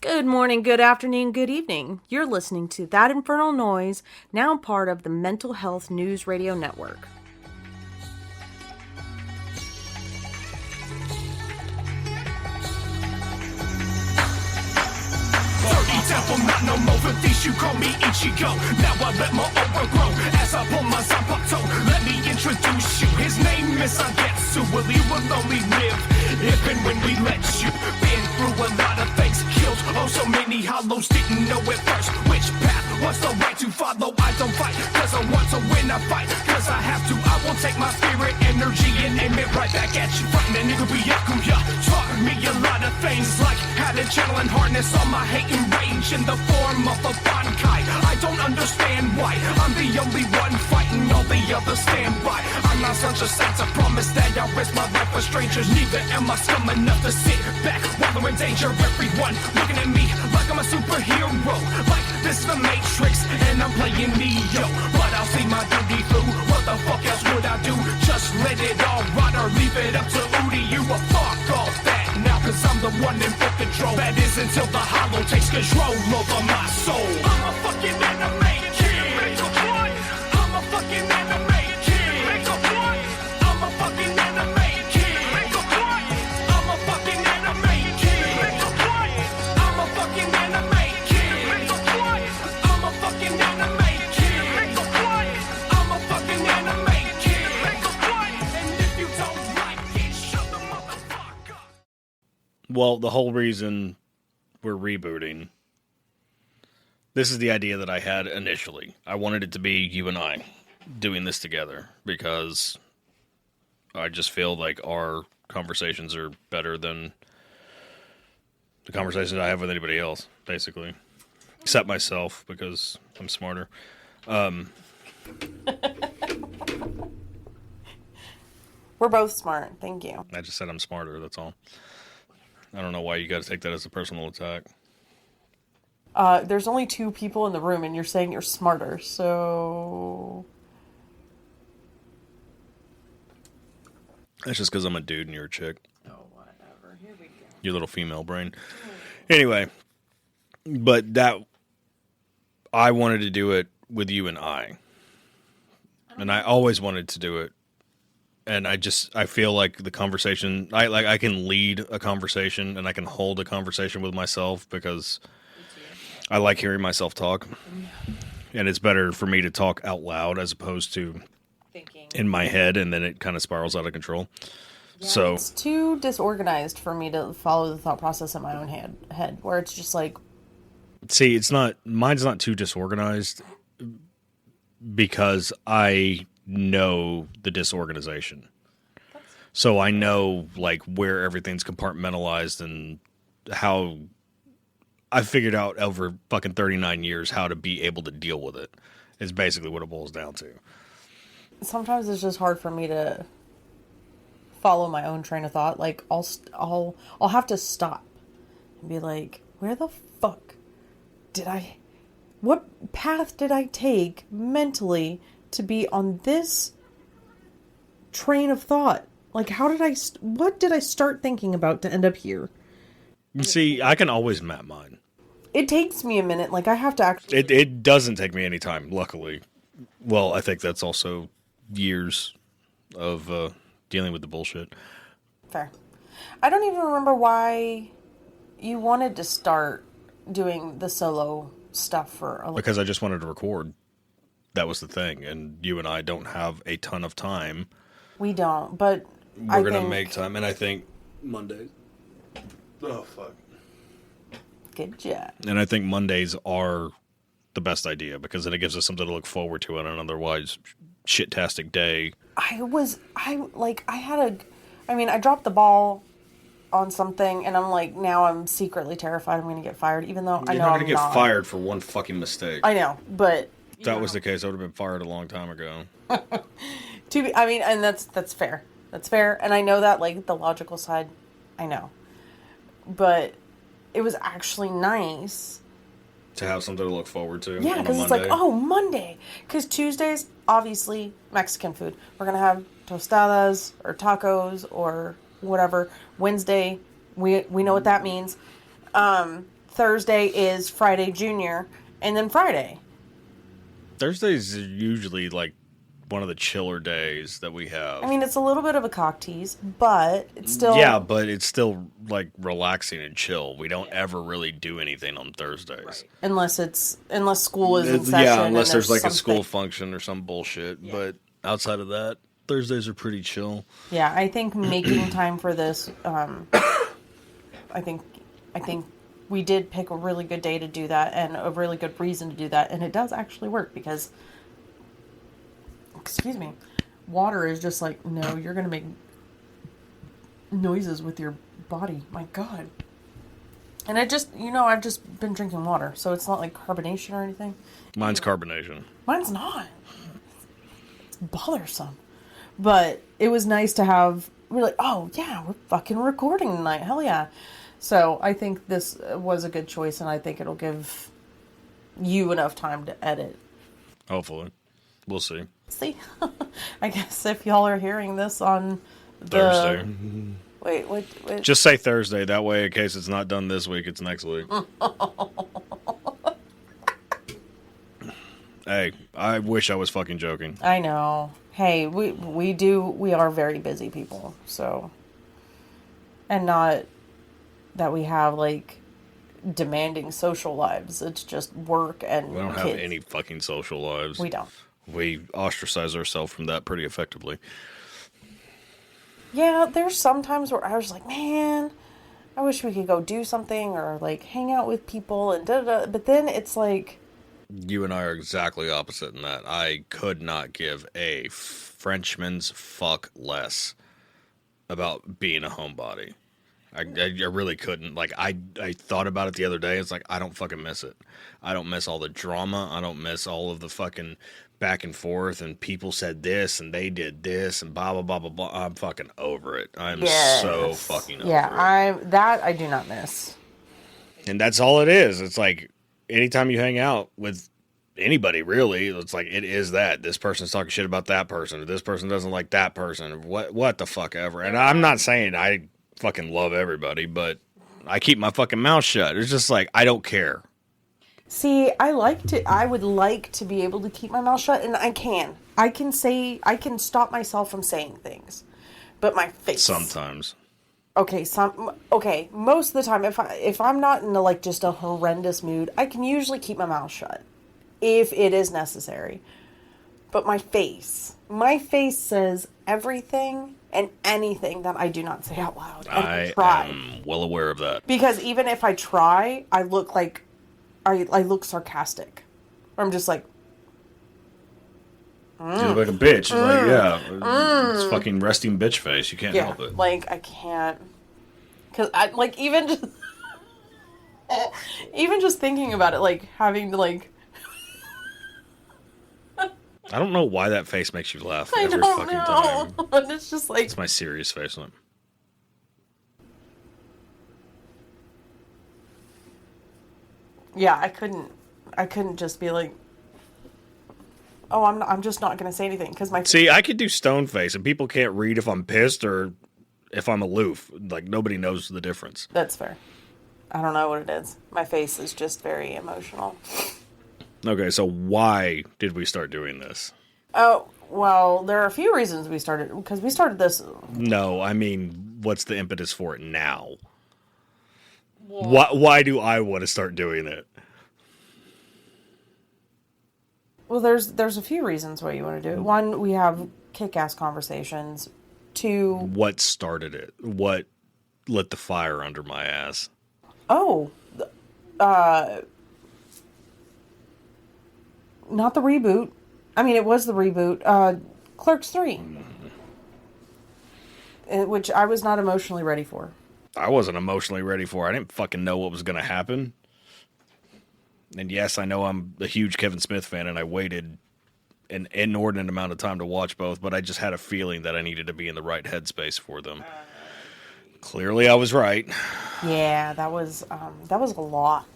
Good morning, good afternoon, good evening. You're listening to That Infernal Noise, now part of the Mental Health News Radio Network. Devil, not no more for these, you call me Ichigo. Now I let my aura grow as I pull my Zanpakuto. Let me introduce you, his name is Agetsu. Well, he will only live if and when we let you. Been through a lot of things, killed oh so many hollows, didn't know at first which path was the right to follow. I don't fight, cause I want to win, I fight, cause I have to. I will take my spirit energy and aim it right back at you. Fighting a nigga be Yakuya, taught me a lot of things, like how to channel and harness all my hate and rage in the form of a bankai. I don't understand why I'm the only one fighting, all the others stand by. I'm not such a saint, I promise that I'll risk my life for strangers. Neither am I scum enough to sit back while they're in danger. Everyone looking at me like I'm a superhero, like this is the Matrix and I'm playing Neo. But I'll see my duty through. What the fuck else would I do? Just let it all rot or leave it up to Udi. You a fuck all that now, cause I'm the one in full control. That is until the hollow takes control over my soul. I'm a fucking anime kid. Make a point. I'm a fucking anime kid. Make a point. I'm a fucking anime kid. Make a point. I'm a fucking anime kid. Make a point. I'm a fucking anime kid. Make a point. I'm a fucking anime kid. Make a point. I'm a fucking anime kid. Make a point. And if you don't like it, shut the motherfucker up. Well, the whole reason we're rebooting, this is the idea that I had initially. I wanted it to be you and I doing this together because I just feel like our conversations are better than the conversations I have with anybody else, basically. Except myself, because I'm smarter. We're both smart, thank you. I just said I'm smarter, that's all. I don't know why you got to take that as a personal attack. There's only two people in the room and you're saying you're smarter, so... That's just because I'm a dude and you're a chick. Oh, whatever. Here we go. Your little female brain. Anyway, but that... I wanted to do it with you and I. And I always wanted to do it. And I feel like the conversation... I can lead a conversation and I can hold a conversation with myself because... I like hearing myself talk, and it's better for me to talk out loud as opposed to Thinking in my head, and then it kind of spirals out of control. Yeah, So it's too disorganized for me to follow the thought process in my own head, where it's just like... see, mine's not too disorganized because I know the disorganization. So I know like where everything's compartmentalized and how I figured out over fucking 39 years how to be able to deal with it. Is basically what it boils down to. Sometimes it's just hard for me to follow my own train of thought. Like I'll have to stop and be like, where the fuck what path did I take mentally to be on this train of thought? Like, what did I start thinking about to end up here? See, I can always map mine. It takes me a minute. Like, I have to actually... It doesn't take me any time, luckily. Well, I think that's also years of dealing with the bullshit. Fair. I don't even remember why you wanted to start doing the solo stuff for a little... Because I just wanted to record. That was the thing. And you and I don't have a ton of time. We don't, but We're going to make time. And I think Mondays... Oh, fuck. Good job. And I think Mondays are the best idea because then it gives us something to look forward to on an otherwise shit-tastic day. I dropped the ball on something and I'm like, now I'm secretly terrified I'm going to get fired, even though I know I'm not. You're not going to get fired for one fucking mistake. I know, but... If that was the case, I would have been fired a long time ago. And that's fair. That's fair. And I know that, like, the logical side, I know. But it was actually nice to have something to look forward to. Yeah, because it's like, oh, Monday. Because Tuesdays, obviously, Mexican food. We're going to have tostadas or tacos or whatever. Wednesday, we know what that means. Thursday is Friday Junior, and then Friday. Thursdays are usually like one of the chiller days that we have. I mean, it's a little bit of a cock tease, but it's still... Yeah, but it's still, like, relaxing and chill. We don't ever really do anything on Thursdays. Right. Unless school is in session. Yeah, unless there's like something. a school function or some bullshit. Yeah. But outside of that, Thursdays are pretty chill. Yeah, I think making time for this, I think we did pick a really good day to do that and a really good reason to do that. And it does actually work because... Excuse me. Water is just like, no, you're going to make noises with your body. My God. And I've just been drinking water, so it's not like carbonation or anything. Mine's carbonation. Mine's not. It's bothersome. But it was nice to have, we're like, oh, yeah, we're fucking recording tonight. Hell yeah. So I think this was a good choice, and I think it'll give you enough time to edit. Hopefully. We'll see. See? I guess if y'all are hearing this on Thursday. Wait. Just say Thursday. That way, in case it's not done this week, it's next week. Hey, I wish I was fucking joking. I know. Hey, we are very busy people, so. And not that we have, like, demanding social lives. It's just work and We don't kids. have any fucking social lives. We don't. We ostracize ourselves from that pretty effectively. Yeah, there's some times where I was like, man, I wish we could go do something or, like, hang out with people and da-da-da. But then it's like... You and I are exactly opposite in that. I could not give a Frenchman's fuck less about being a homebody. I really couldn't. Like, I thought about it the other day. It's like, I don't fucking miss it. I don't miss all the drama. I don't miss all of the fucking back and forth and people said this and they did this and blah, blah, blah, blah, blah. I'm fucking over it. I'm so fucking over it. Yeah, I do not miss. And that's all it is. It's like, anytime you hang out with anybody, really, it's like, it is that. This person's talking shit about that person, or this person doesn't like that person, or what the fuck ever. And I'm not saying I fucking love everybody, but I keep my fucking mouth shut. It's just like, I don't care. See, I would like to be able to keep my mouth shut, and I can. I can stop myself from saying things. But my face. Sometimes. Okay, most of the time, if I'm not in like just a horrendous mood, I can usually keep my mouth shut. If it is necessary. But my face says everything and anything that I do not say out loud. And I try. Am well aware of that. Because even if I try, I look like I look sarcastic. Or I'm just like, You look like a bitch. It's fucking resting bitch face. You can't help it. Like, I can't. Because I, like, even just thinking about it, like, having to, like... I don't know why that face makes you laugh every fucking time. And it's just like... It's my serious face. Yeah, I couldn't just be like, oh, I'm just not going to say anything because my... See, I could do stone face and people can't read if I'm pissed or if I'm aloof. Like, nobody knows the difference. That's fair. I don't know what it is. My face is just very emotional. Okay, so why did we start doing this? Oh, well, there are a few reasons we started, because we started this... No, I mean, what's the impetus for it now? Why do I want to start doing it? Well, there's a few reasons why you want to do it. One, we have kick-ass conversations. Two... What started it? What lit the fire under my ass? Oh, not the reboot. I mean, it was the reboot. Clerks 3. Which I was not emotionally ready for. I wasn't emotionally ready for. I didn't fucking know what was going to happen. And yes, I know I'm a huge Kevin Smith fan, and I waited an inordinate amount of time to watch both, but I just had a feeling that I needed to be in the right headspace for them. Clearly, I was right. Yeah, that was a lot.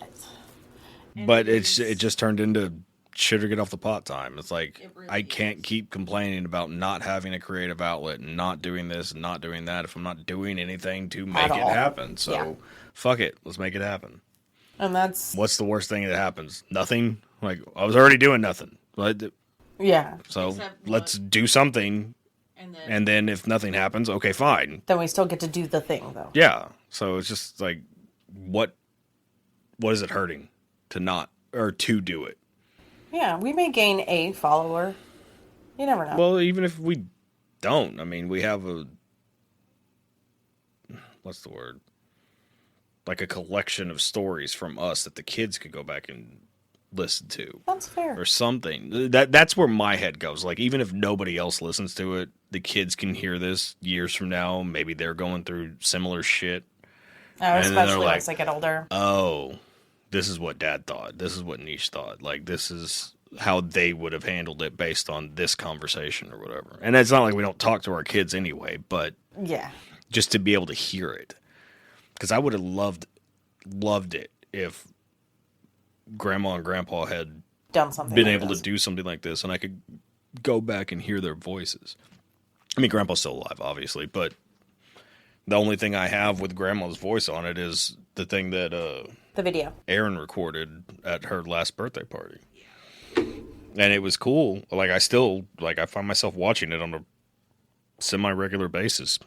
But it just turned into shit or get off the pot time. It's like, I can't keep complaining about not having a creative outlet and not doing this and not doing that if I'm not doing anything to make it happen. So, fuck it. Let's make it happen. And that's... What's the worst thing that happens? Nothing? Like, I was already doing nothing. Yeah. So Except let's do something. And then if nothing happens, okay, fine. Then we still get to do the thing, though. Yeah. So it's just like, what is it hurting to not, or to do it? Yeah, we may gain a follower. You never know. Well, even if we don't, I mean, we have what's the word? Like a collection of stories from us that the kids could go back and listen to. That's fair. Or something. That's where my head goes. Like, even if nobody else listens to it, the kids can hear this years from now. Maybe they're going through similar shit. Oh, especially once they get older. Oh, this is what Dad thought. This is what Neish thought. Like, this is how they would have handled it based on this conversation or whatever. And it's not like we don't talk to our kids anyway, but yeah, just to be able to hear it. Because I would have loved it if Grandma and Grandpa had done something, been able to do something like this, and I could go back and hear their voices. I mean, Grandpa's still alive, obviously, but the only thing I have with Grandma's voice on it is the thing that the video Erin recorded at her last birthday party. And it was cool. Like, I find myself watching it on a semi-regular basis.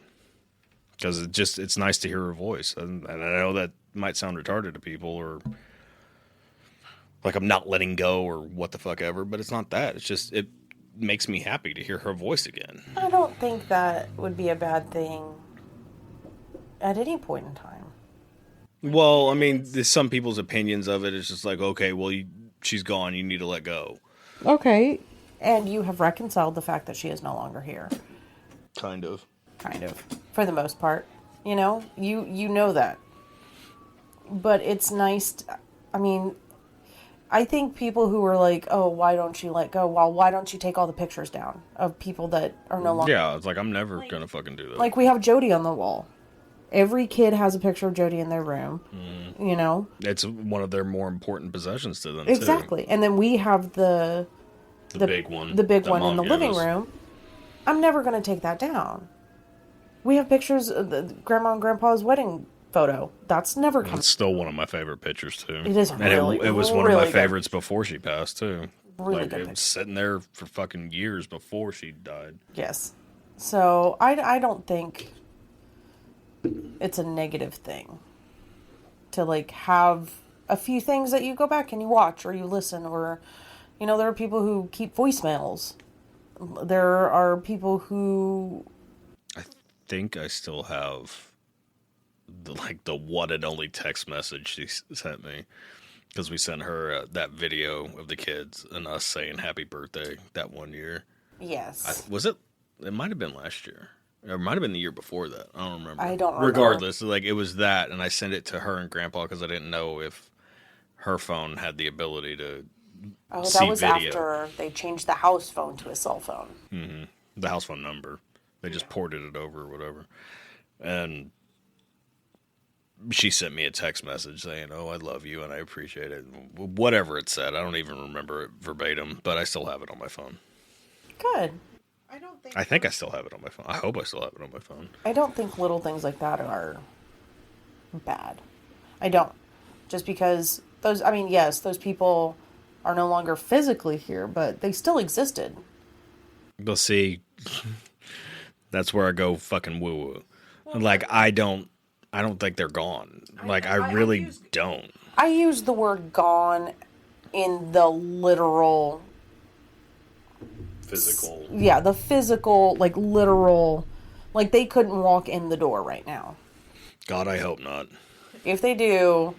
Because it's nice to hear her voice. And I know that might sound retarded to people, or like I'm not letting go or what the fuck ever, but it's not that. It's just, it makes me happy to hear her voice again. I don't think that would be a bad thing at any point in time. Well, I mean, there's some people's opinions of it. It's just like, okay, well, she's gone. You need to let go. Okay. And you have reconciled the fact that she is no longer here. Kind of. For the most part. You know? You know that. But it's nice... I mean... I think people who are like, oh, why don't you let go? Well, why don't you take all the pictures down of people that are no longer... Yeah, it's like, I'm never going to fucking do that. Like, we have Jody on the wall. Every kid has a picture of Jody in their room, you know? It's one of their more important possessions to them, Exactly. too. And then we have the big one. The big one in Mom the gave living us. room. I'm never going to take that down. We have pictures of the Grandma and Grandpa's wedding photo. That's never coming. It's still one of my favorite pictures, too. It is and really, it was one really of my good. favorites before she passed, too. Really like, good it picture. was sitting there for fucking years before she died. Yes. So, I don't think it's a negative thing to, like, have a few things that you go back and you watch or you listen, or, you know, there are people who keep voicemails. There are people who... I think I still have the one and only text message she sent me, because we sent her that video of the kids and us saying happy birthday that one year. Yes. It might have been last year. It might have been the year before that. I don't remember. I don't remember. Regardless, like, it was that, and I sent it to her and Grandpa because I didn't know if her phone had the ability to see that was video. after they changed the house phone to a cell phone. Mm-hmm. The house phone number. They just ported it over or whatever. And she sent me a text message saying, oh, I love you and I appreciate it. Whatever it said. I don't even remember it verbatim, but I still have it on my phone. Good. I think I still have it on my phone. I hope I still have it on my phone. I don't think little things like that are bad. I don't. Just because yes, those people are no longer physically here, but they still existed. But see, that's where I go fucking woo-woo. Like, I don't think they're gone. Like, I really don't. I use the word gone in the literal... Physical. Yeah, the physical, like, literal... Like, they couldn't walk in the door right now. God, I hope not. If they do,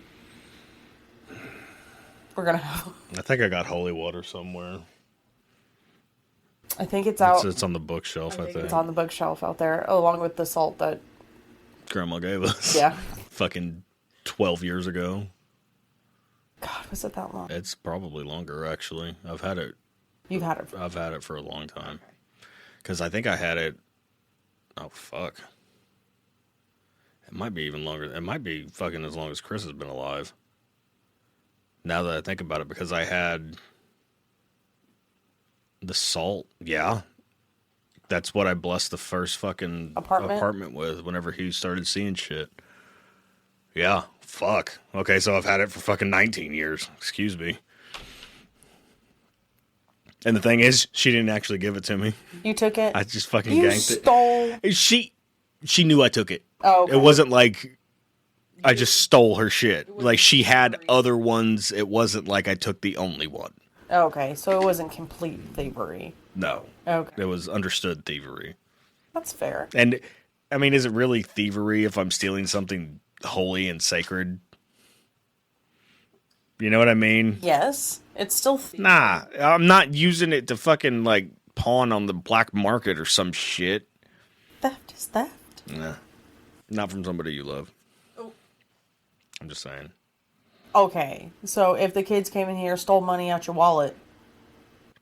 we're gonna have... I think I got holy water somewhere. I think it's out. It's on the bookshelf, I think. It's on the bookshelf out there, along with the salt that... Grandma gave us. Yeah. Fucking 12 years ago. God, was it that long? It's probably longer, actually. I've had it. You've had it. I've had it for a long time. Because I think I had it... Oh, fuck. It might be even longer. It might be fucking as long as Chris has been alive. Now that I think about it, because I had the salt. Yeah. That's what I blessed the first fucking apartment with whenever he started seeing shit. Yeah. Fuck. Okay, so I've had it for fucking 19 years. Excuse me. And the thing is, she didn't actually give it to me. You took it? I just fucking You ganked it. stole. She knew I took it. Oh, okay. It wasn't like I just stole her shit. Like, she had other ones. It wasn't like I took the only one. Okay, so it wasn't complete thievery. No. Okay. It was understood thievery. That's fair. And, I mean, is it really thievery if I'm stealing something holy and sacred? You know what I mean? Yes, it's still thievery. Nah, I'm not using it to fucking, like, pawn on the black market or some shit. Theft is theft. Nah. Not from somebody you love. Oh. I'm just saying. Okay, so if the kids came in here, stole money out your wallet.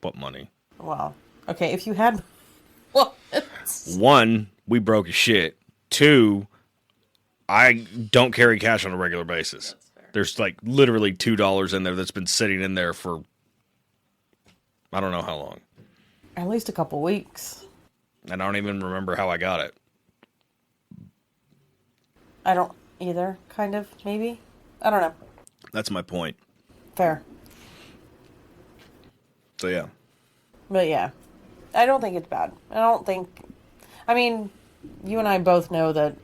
What money? Well, okay, if you had wallets. 1, we broke as shit. 2, I don't carry cash on a regular basis. There's like literally $2 in there that's been sitting in there for I don't know how long. At least a couple weeks. And I don't even remember how I got it. I don't either, kind of, maybe. I don't know. That's my point. Fair. So yeah. But yeah, I don't think it's bad. I mean, you and I both know that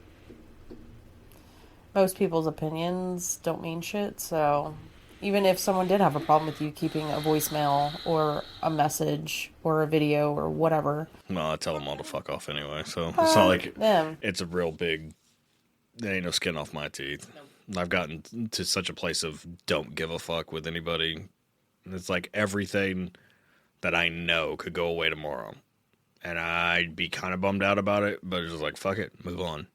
most people's opinions don't mean shit, so even if someone did have a problem with you keeping a voicemail or a message or a video or whatever. Well, I tell them all to fuck off anyway, so it's not like them. It's a real big, there ain't no skin off my teeth. I've gotten to such a place of don't give a fuck with anybody. It's like everything that I know could go away tomorrow. And I'd be kind of bummed out about it, but it's just like, fuck it, move on.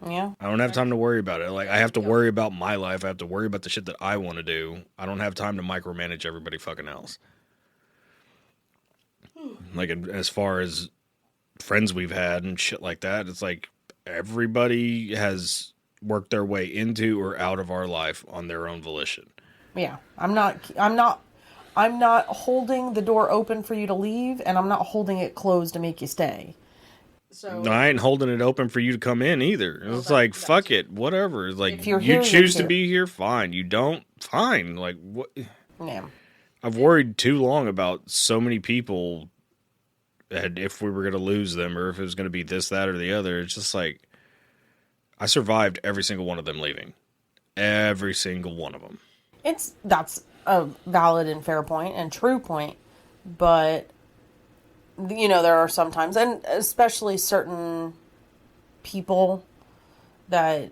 Yeah. I don't have time to worry about it. Like, I have to worry about my life. I have to worry about the shit that I want to do. I don't have time to micromanage everybody fucking else. Like, as far as friends we've had and shit like that, it's like everybody has worked their way into or out of our life on their own volition. Yeah. I'm not holding the door open for you to leave, and I'm not holding it closed to make you stay. So No, I ain't holding it open for you to come in either. It's like, fuck it, whatever. It's like, if you're you here, choose you're to be here, fine. You don't, fine. Like, what? Yeah. I've worried too long about so many people, and if we were going to lose them or if it was going to be this, that, or the other. It's just like, I survived every single one of them leaving. Every single one of them. That's a valid and fair point and true point, but you know, there are some times, and especially certain people that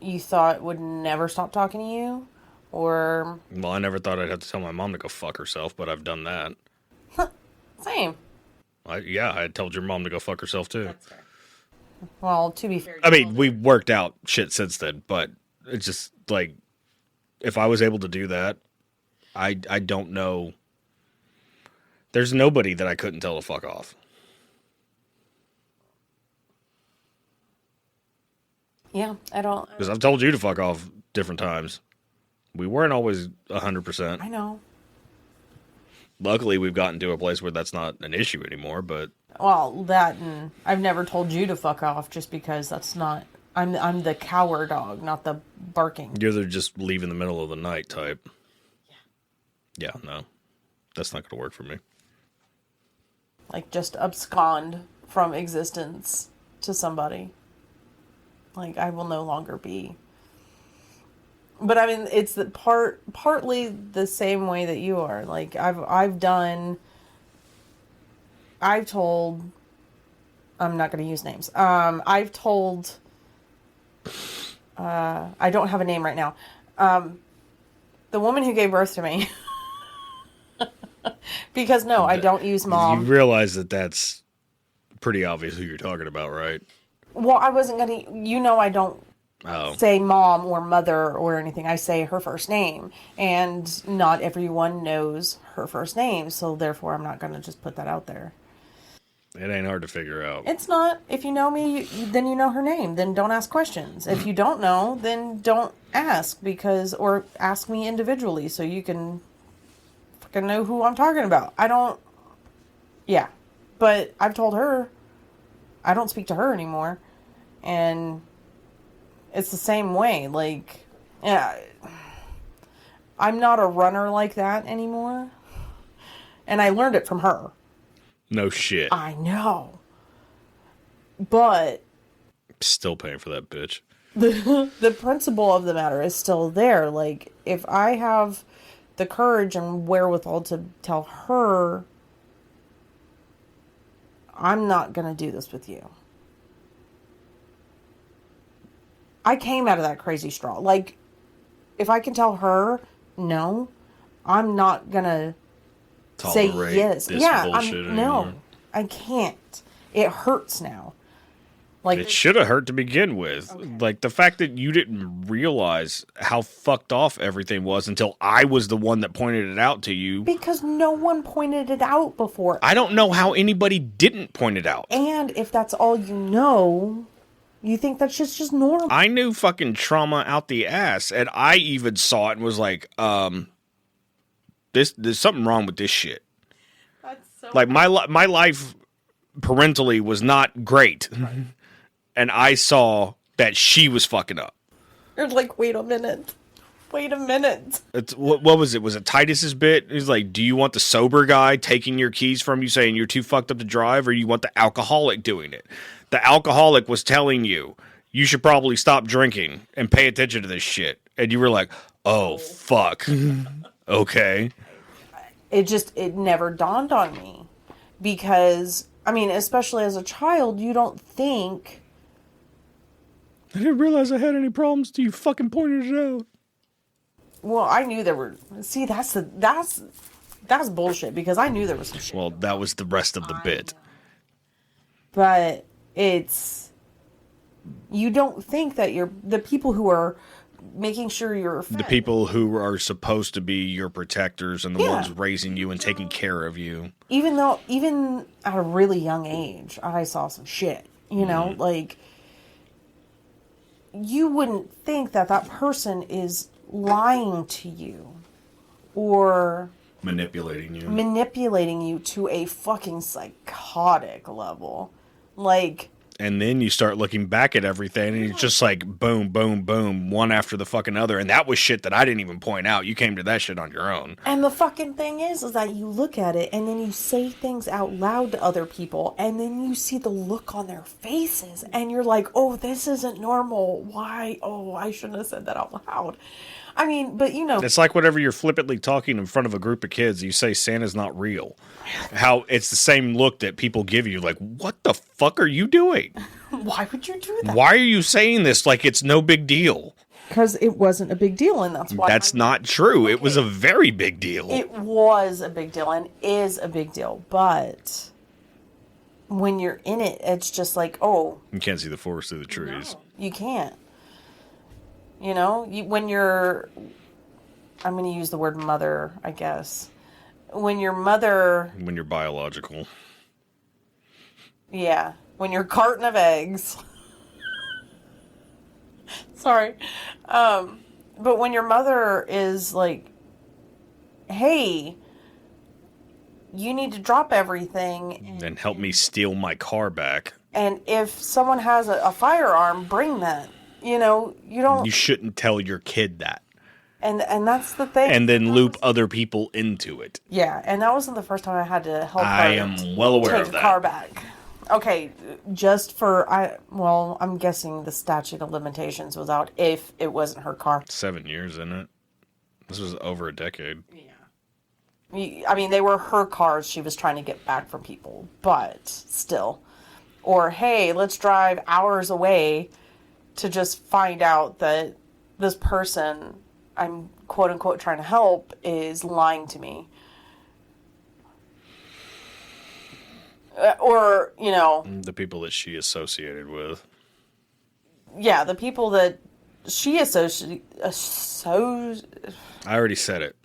you thought would never stop talking to you, or... Well, I never thought I'd have to tell my mom to go fuck herself, but I've done that. Same. I told your mom to go fuck herself, too. That's fair. Well, to be fair... I mean, we've worked out shit since then, but it's just, like, if I was able to do that, I don't know... There's nobody that I couldn't tell to fuck off. Yeah, I don't... Because I've told you to fuck off different times. We weren't always 100%. I know. Luckily, we've gotten to a place where that's not an issue anymore, but... Well, that, and I've never told you to fuck off just because that's not... I'm the cower dog, not the barking. You're the just leave in the middle of the night type. Yeah, no. That's not going to work for me. Like, just abscond from existence to somebody. Like, I will no longer be. But I mean, it's partly the same way that you are. Like, I've told, I'm not going to use names. I've told, I don't have a name right now. The woman who gave birth to me. Because no, I don't use mom. You realize that that's pretty obvious who you're talking about, right? Well, I wasn't going to, I don't say mom or mother or anything. I say her first name. And not everyone knows her first name. So therefore, I'm not going to just put that out there. It ain't hard to figure out. It's not. If you know me, then you know her name. Then don't ask questions. If you don't know, then don't ask or ask me individually so you can fucking know who I'm talking about. Yeah. But I've told her I don't speak to her anymore. And it's the same way. Like, yeah, I'm not a runner like that anymore. And I learned it from her. No shit. I know. But Still paying for that bitch. the principle of the matter is still there. Like, if I have the courage and wherewithal to tell her, I'm not going to do this with you. I came out of that crazy straw. Like, if I can tell her, no, I'm not going to say yes. This bullshit no, anymore. I can't. It hurts now. Like, It should have hurt to begin with. Okay. Like, the fact that you didn't realize how fucked off everything was until I was the one that pointed it out to you. because no one pointed it out before. I don't know how anybody didn't point it out. And if that's all you know, you think that shit's just normal. I knew fucking trauma out the ass, and I even saw it and was like, there's something wrong with this shit. That's so Like, my life parentally was not great. And I saw that she was fucking up. You're like, wait a minute. Wait a minute. It's, what was it? Was it Titus's bit? He's like, do you want the sober guy taking your keys from you saying you're too fucked up to drive, or you want the alcoholic doing it? The alcoholic was telling you, you should probably stop drinking and pay attention to this shit. And you were like, oh, fuck. Okay. It never dawned on me. Because, I mean, especially as a child, you don't think... I didn't realize I had any problems till you fucking pointed it out. Well, I knew there were... See, that's bullshit, because I knew there was some shit. Well, that was the rest of the bit. But it's... You don't think that the people who are making sure you're fed. The people who are supposed to be your protectors and the Yeah. ones raising you and taking care of you. Even at a really young age, I saw some shit. You know, like... You wouldn't think that person is lying to you or Manipulating you. To a fucking psychotic level. Like, And then you start looking back at everything, and it's just like boom, boom, boom, one after the fucking other. And that was shit that I didn't even point out. You came to that shit on your own. and the fucking thing is that you look at it and then you say things out loud to other people and then you see the look on their faces and you're like, oh, this isn't normal. Why? Oh, I shouldn't have said that out loud. I mean, but you know. It's like whenever you're flippantly talking in front of a group of kids, you say Santa's not real. How it's the same look that people give you, like, what the fuck are you doing? Why would you do that? Why are you saying this like it's no big deal? Because it wasn't a big deal, and that's why. That's not true. It was a very big deal. It was a big deal and is a big deal, but when you're in it, it's just like, oh, You can't see the forest through the trees. you can't. You know, when you're, I'm going to use the word mother, I guess. When your mother, When you're biological. yeah, when you're carton of eggs. Sorry. But when your mother is like, hey, you need to drop everything. And help me steal my car back. And if someone has a firearm, bring that. You know, you don't. You shouldn't tell your kid that. And that's the thing. And then loop other people into it. Yeah, and that wasn't the first time I had to help I her am well aware take of a that. car back. Okay, I'm guessing the statute of limitations was out if it wasn't her car. 7 years, isn't it? This was over a decade. I mean, they were her cars she was trying to get back from people, but still. Or, hey, let's drive hours away to just find out that this person I'm quote unquote trying to help is lying to me. Or, you know. The people that she associated with. Yeah, the people that she I already said it.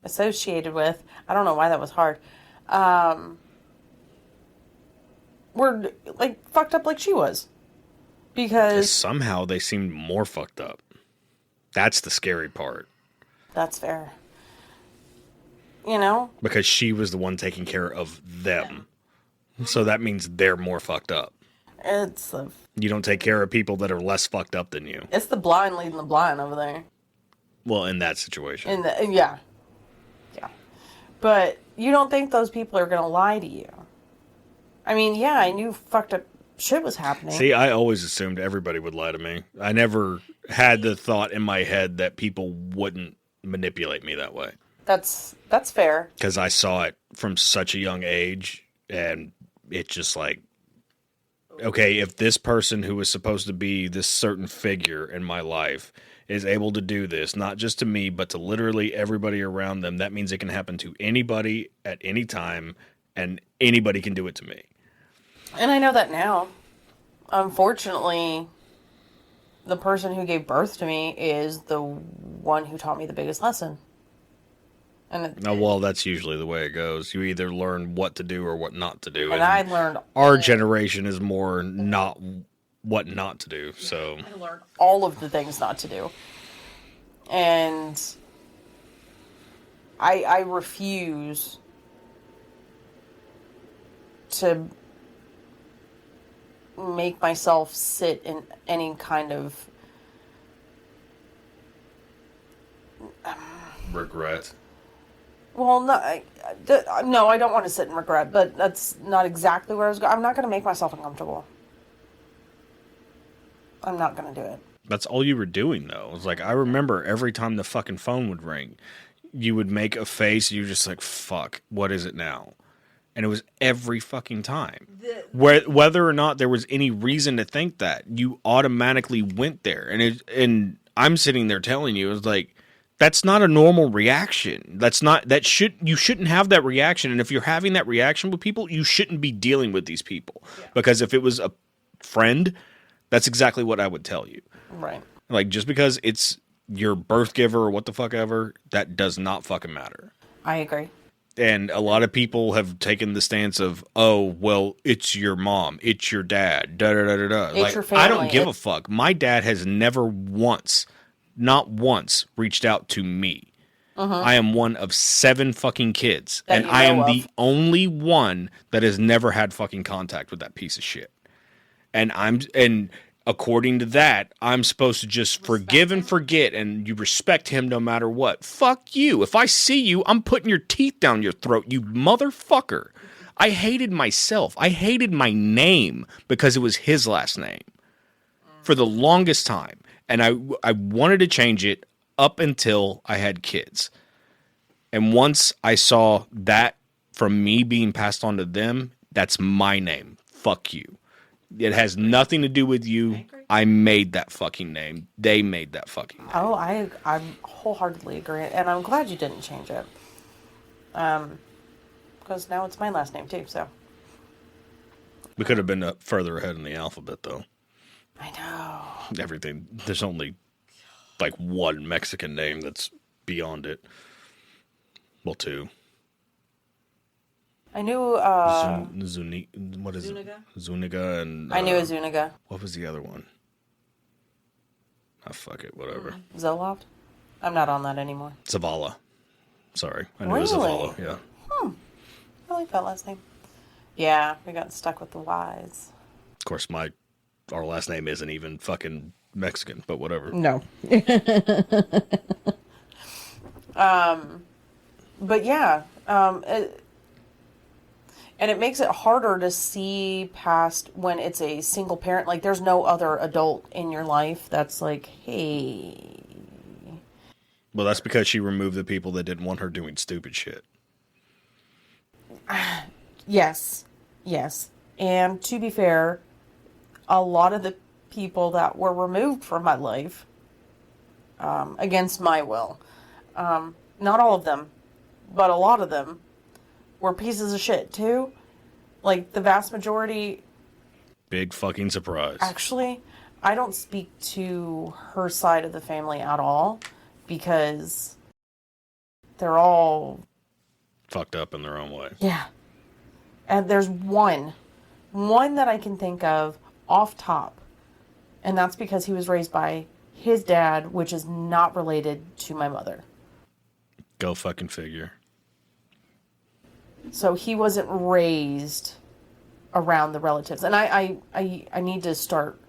associated with. I don't know why that was hard. Were like fucked up like she was. Because Somehow they seemed more fucked up. That's the scary part. that's fair. You know? Because she was the one taking care of them. So that means they're more fucked up. You don't take care of people that are less fucked up than you. It's the blind leading the blind over there. Well, in that situation. Yeah. But you don't think those people are going to lie to you. I mean, yeah, I knew fucked up shit was happening. See, I always assumed everybody would lie to me. I never had the thought in my head that people wouldn't manipulate me that way. That's fair. Because I saw it from such a young age, and it's just like, okay, if this person who was supposed to be this certain figure in my life is able to do this, not just to me, but to literally everybody around them, that means it can happen to anybody at any time, and anybody can do it to me. And I know that now. Unfortunately, the person who gave birth to me is the one who taught me the biggest lesson. And well, that's usually the way it goes. You either learn what to do or what not to do. And I learned... Our generation is more not what not to do, so... I learned all of the things not to do. And I refuse to make myself sit in any kind of... regret. Well, no, I don't want to sit in regret, but that's not exactly where I was going. I'm not going to make myself uncomfortable. I'm not going to do it. That's all you were doing, though. It was like, I remember every time the fucking phone would ring, you would make a face, you were just like, fuck, what is it now? And it was every fucking time. Whether or not there was any reason to think that, you automatically went there. And I'm sitting there telling you, it was like, that's not a normal reaction. You shouldn't have that reaction. And if you're having that reaction with people, you shouldn't be dealing with these people. Yeah. Because if it was a friend, that's exactly what I would tell you. Right. Like, just because it's your birth giver or what the fuck ever, that does not fucking matter. I agree. And a lot of people have taken the stance of, oh, well, it's your mom, it's your dad, da-da-da-da-da. It's like, your family. I don't give a fuck. My dad has never once, not once, reached out to me. I am one of 7 fucking kids, and I am the only one that has never had fucking contact with that piece of shit. And according to that, I'm supposed to just forgive and forget, and you respect him no matter what. Fuck you. If I see you, I'm putting your teeth down your throat, you motherfucker. I hated myself. I hated my name because it was his last name for the longest time. And I wanted to change it up until I had kids. And once I saw that from me being passed on to them, that's my name. Fuck you. It has nothing to do with you. I made that fucking name. They made that fucking name. Oh, I wholeheartedly agree. And I'm glad you didn't change it. Because now it's my last name too, so. We could have been further ahead in the alphabet, though. I know. Everything. There's only like one Mexican name that's beyond it. Well, 2. I knew what is Zuniga? It? Zuniga and I knew a Zuniga. What was the other one? Oh, fuck it, whatever. Zoloft? I'm not on that anymore. Zavala. Sorry. I knew really? It was Zavala, yeah. I like that last name. Yeah, we got stuck with the Y's. Of course, our last name isn't even fucking Mexican, but whatever. No. But yeah, and it makes it harder to see past when it's a single parent. Like, there's no other adult in your life that's like, hey. Well, that's because she removed the people that didn't want her doing stupid shit. Yes. And to be fair, a lot of the people that were removed from my life, against my will, not all of them, but a lot of them, were pieces of shit too. Like, the vast majority. Big fucking surprise. Actually, I don't speak to her side of the family at all because they're all fucked up in their own way. Yeah. And there's one that I can think of off top. And that's because he was raised by his dad, which is not related to my mother. Go fucking figure. So he wasn't raised around the relatives. And I need to start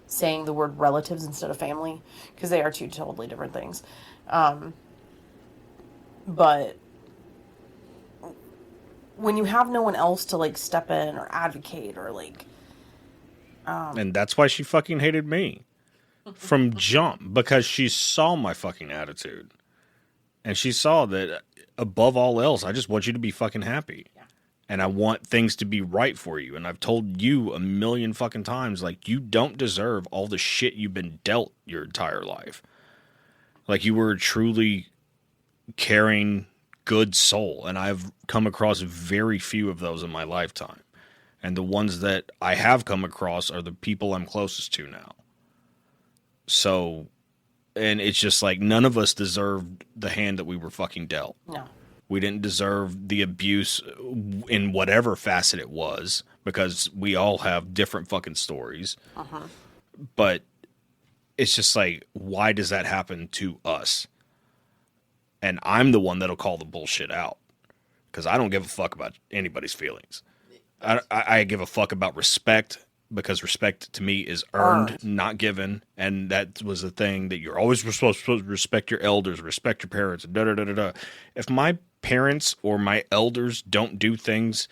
saying the word relatives instead of family, because they are two totally different things. But when you have no one else to like step in or advocate or like, and that's why she fucking hated me from jump, because she saw my fucking attitude, and she saw that above all else, I just want you to be fucking happy. Yeah. And I want things to be right for you. And I've told you a million fucking times, like, you don't deserve all the shit you've been dealt your entire life. Like, you were a truly caring, good soul. And I've come across very few of those in my lifetime. And the ones that I have come across are the people I'm closest to now. So, and it's just like, none of us deserved the hand that we were fucking dealt. no. We didn't deserve the abuse in whatever facet it was, because we all have different fucking stories. Uh-huh. But it's just like, why does that happen to us? And I'm the one that'll call the bullshit out, because I don't give a fuck about anybody's feelings. I give a fuck about respect, because respect to me is earned, not given. And that was the thing, that you're always supposed to respect your elders, respect your parents, da-da-da-da-da. If my parents or my elders don't do things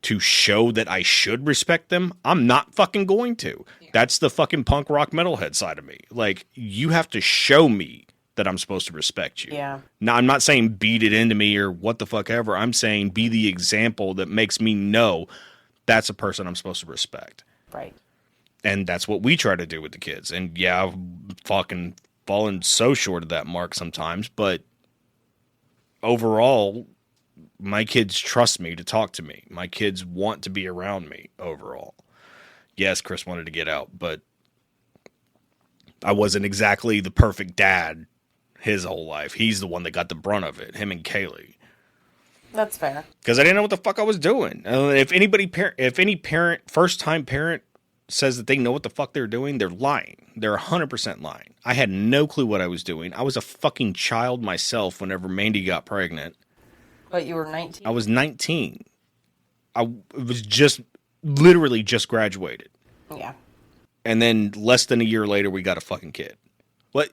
to show that I should respect them, I'm not fucking going to. Yeah. That's the fucking punk rock metalhead side of me. Like, you have to show me that I'm supposed to respect you. Yeah. Now, I'm not saying beat it into me or what the fuck ever. I'm saying be the example that makes me know that's a person I'm supposed to respect. Right. And that's what we try to do with the kids. And yeah, I've fucking fallen so short of that mark sometimes, but overall, my kids trust me to talk to me. My kids want to be around me overall. Yes, Chris wanted to get out, but I wasn't exactly the perfect dad his whole life. He's the one that got the brunt of it, him and Kaylee. That's fair. Because I didn't know what the fuck I was doing. If any parent, first-time parent says that they know what the fuck they're doing, they're lying. They're 100% lying. I had no clue what I was doing. I was a fucking child myself whenever Mandy got pregnant. But you were 19? I was 19. I was literally just graduated. Yeah. And then less than a year later, we got a fucking kid. What?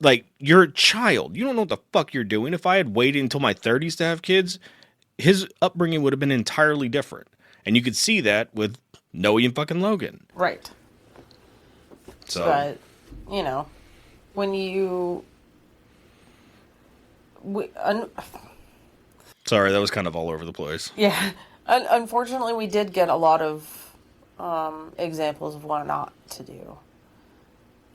Like, you're a child. You don't know what the fuck you're doing. If I had waited until my 30s to have kids, his upbringing would have been entirely different. And you could see that with Noe and fucking Logan. Right. So, but, you know, when you... sorry, that was kind of all over the place. Yeah. Unfortunately, we did get a lot of examples of what not to do.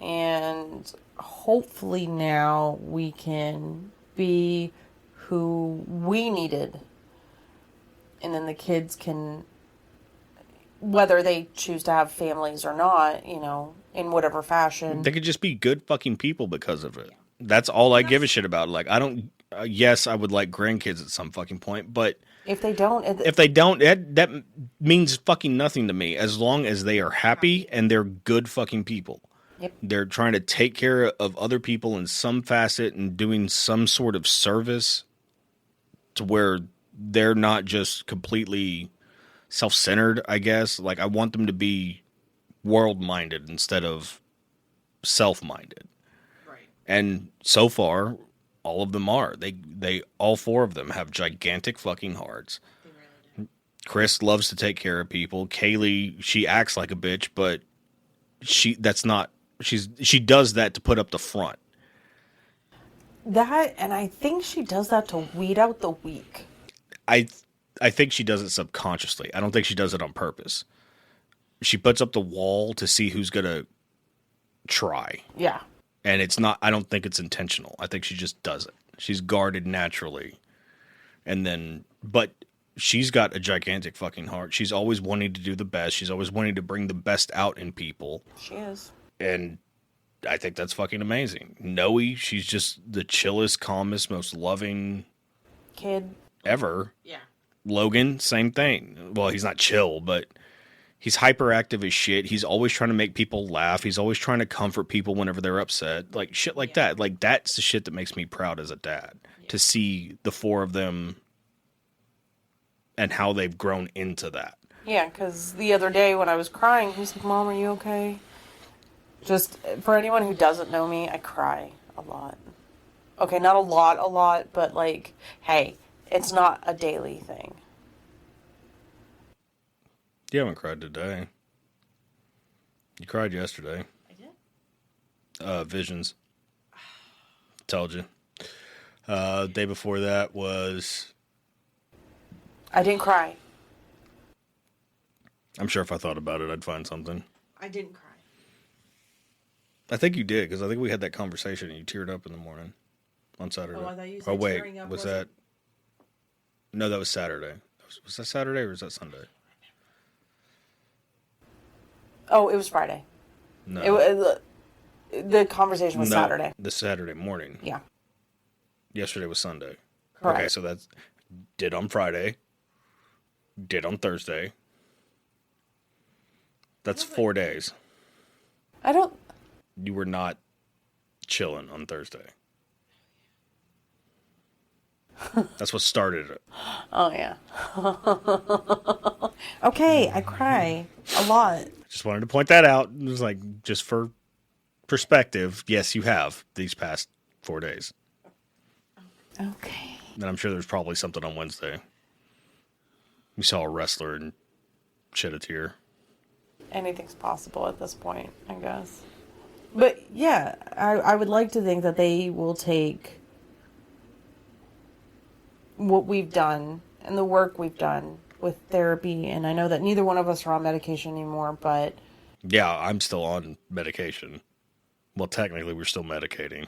And hopefully now we can be who we needed. And then the kids can, whether they choose to have families or not, you know, in whatever fashion. They could just be good fucking people because of it. That's all I give a shit about. Like, I don't, yes, I would like grandkids at some fucking point, but if they don't, that means fucking nothing to me, as long as they are happy and they're good fucking people. Yep. They're trying to take care of other people in some facet and doing some sort of service to where they're not just completely self-centered, I guess. Like, I want them to be world-minded instead of self-minded. Right. And so far, all of them are. They all four of them have gigantic fucking hearts. They really do. Chris loves to take care of people. Kaylee, she acts like a bitch, but she does that to put up the front. That, and I think she does that to weed out the weak. I think she does it subconsciously. I don't think she does it on purpose. She puts up the wall to see who's going to try. Yeah. And it's not, I don't think it's intentional. I think she just does it. She's guarded naturally. And then, but she's got a gigantic fucking heart. She's always wanting to do the best. She's always wanting to bring the best out in people. She is. And I think that's fucking amazing. Noe, she's just the chillest, calmest, most loving kid ever. Yeah. Logan, same thing. Well, he's not chill, but he's hyperactive as shit. He's always trying to make people laugh. He's always trying to comfort people whenever they're upset. Like, shit like that. Like, that's the shit that makes me proud as a dad. Yeah. To see the four of them and how they've grown into that. Yeah, because the other day when I was crying, he's like, Mom, are you okay? Just, for anyone who doesn't know me, I cry a lot. Okay, not a lot, but like, hey, it's not a daily thing. You haven't cried today. You cried yesterday. I did? Visions. Told you. Day before that was... I didn't cry. I'm sure if I thought about it, I'd find something. I didn't cry. I think you did, because I think we had that conversation and you teared up in the morning on Saturday. Oh, I thought you said tearing up was wasn't- that... No, that was Saturday. Was that Saturday or was that Sunday? Oh, it was Friday. No. The conversation was No, Saturday. The Saturday morning. Yeah. Yesterday was Sunday. Correct. Okay, so that's... Did on Friday. Did on Thursday. That's 4 days. I don't... You were not chilling on Thursday. That's what started it. Oh, yeah. Okay, I cry a lot. Just wanted to point that out. It was like, just for perspective, yes, you have these past 4 days. Okay. And I'm sure there's probably something on Wednesday. You saw a wrestler and shed a tear. Anything's possible at this point, I guess. But, yeah, I would like to think that they will take what we've done and the work we've done with therapy, and I know that neither one of us are on medication anymore, but... Yeah, I'm still on medication. Well, technically, we're still medicating.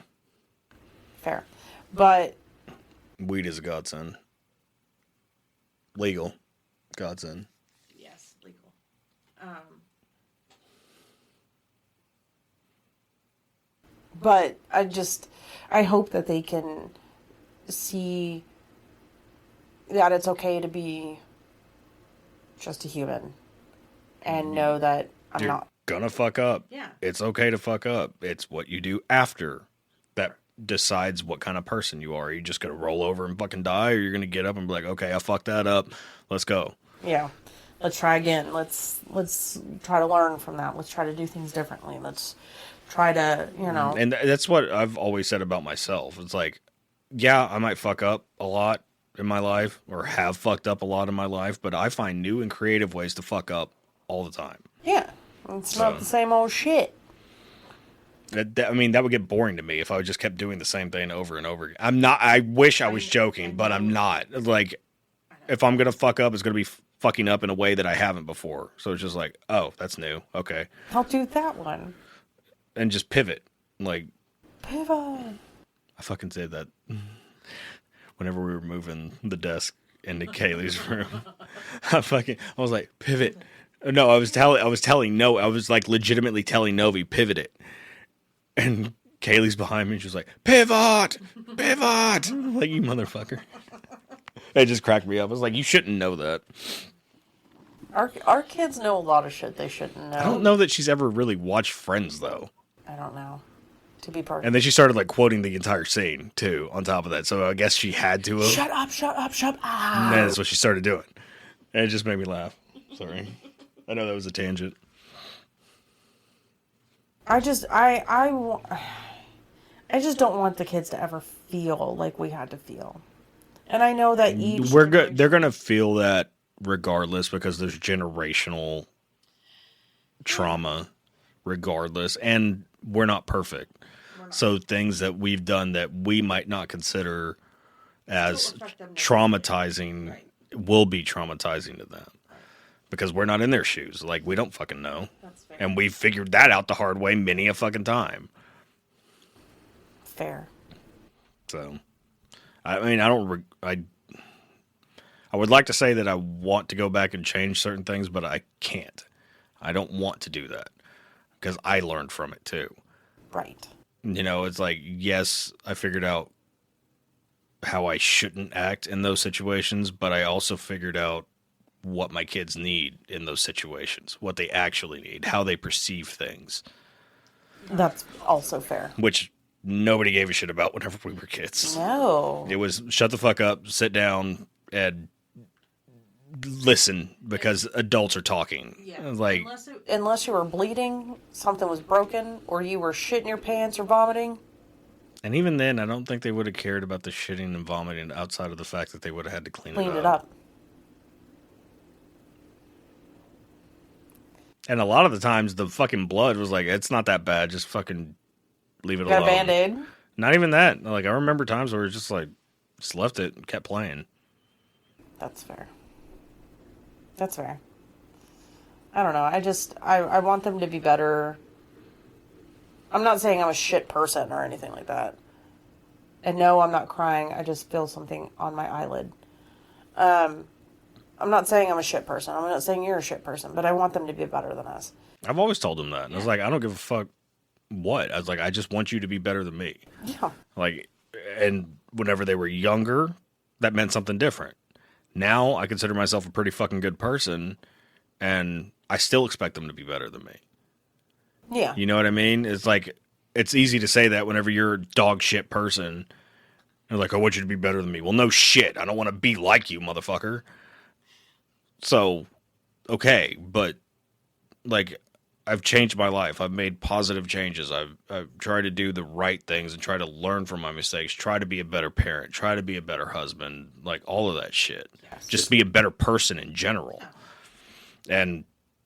Fair. But... Weed is a godsend. Legal. Godsend. Yes, legal. But I hope that they can see that it's okay to be just a human and know that I'm not gonna fuck up. Yeah. It's okay to fuck up. It's what you do after that decides what kind of person you are. Are you just gonna roll over and fucking die, or you're gonna get up and be like, okay, I fucked that up. Let's go. Yeah. Let's try again. Let's try to learn from that. Let's try to do things differently. Let's try to, And that's what I've always said about myself. It's like, yeah, I might fuck up a lot in my life, or have fucked up a lot in my life, but I find new and creative ways to fuck up all the time. Yeah. It's not the same old shit. I mean, that would get boring to me if I just kept doing the same thing over and over again. I'm not, I wish I was joking, but I'm not. Like, if I'm going to fuck up, it's going to be fucking up in a way that I haven't before. So it's just like, oh, that's new. Okay. I'll do that one. And just pivot. Like, Pivot. I fucking said that whenever we were moving the desk into Kaylee's room. I was like, pivot. No, I was like legitimately telling Novi, pivot it. And Kaylee's behind me and she was like, pivot! Pivot! I'm like, you motherfucker. It just cracked me up. I was like, you shouldn't know that. Our kids know a lot of shit they shouldn't know. I don't know that she's ever really watched Friends, though. I don't know. To be perfect. And then she started, like, quoting the entire scene, too, on top of that. So I guess she had to have. Shut up. And that's what she started doing. And it just made me laugh. Sorry. I know that was a tangent. I just don't want the kids to ever feel like we had to feel. And I know that They're going to feel that regardless, because there's generational trauma regardless. And we're not perfect. So things that we've done that we might not consider as traumatizing will be traumatizing to them. Because we're not in their shoes. Like, we don't fucking know. And we figured that out the hard way many a fucking time. Fair. So, I mean, I would like to say that I want to go back and change certain things, but I can't. I don't want to do that. Because I learned from it, too. Right. It's like, yes, I figured out how I shouldn't act in those situations, but I also figured out what my kids need in those situations, what they actually need, how they perceive things. That's also fair. Which nobody gave a shit about whenever we were kids. No. It was shut the fuck up, sit down, and listen because adults are talking. Yeah. Like, Unless you were bleeding, something was broken, or you were shitting your pants or vomiting. and even then, I don't think they would have cared about the shitting and vomiting outside of the fact that they would have had to clean it up. And a lot of the times, the fucking blood was like, it's not that bad. Just fucking leave it alone. Got a Band-Aid? Not even that. Like, I remember times where it's just like, just left it and kept playing. That's fair. That's fair. I don't know. I want them to be better. I'm not saying I'm a shit person or anything like that. And no, I'm not crying. I just feel something on my eyelid. I'm not saying I'm a shit person. I'm not saying you're a shit person, but I want them to be better than us. I've always told them that. And I was like, I don't give a fuck what. I was like, I just want you to be better than me. Yeah. Like, and whenever they were younger, that meant something different. Now I consider myself a pretty fucking good person, and I still expect them to be better than me. Yeah. You know what I mean? It's like, it's easy to say that whenever you're a dog shit person. You're like, I want you to be better than me. Well, no shit. I don't want to be like you, motherfucker. So, okay. But, like, I've changed my life. I've made positive changes. I've tried to do the right things and try to learn from my mistakes. Try to be a better parent. Try to be a better husband. Like, all of that shit. Yes. Just be a better person in general. And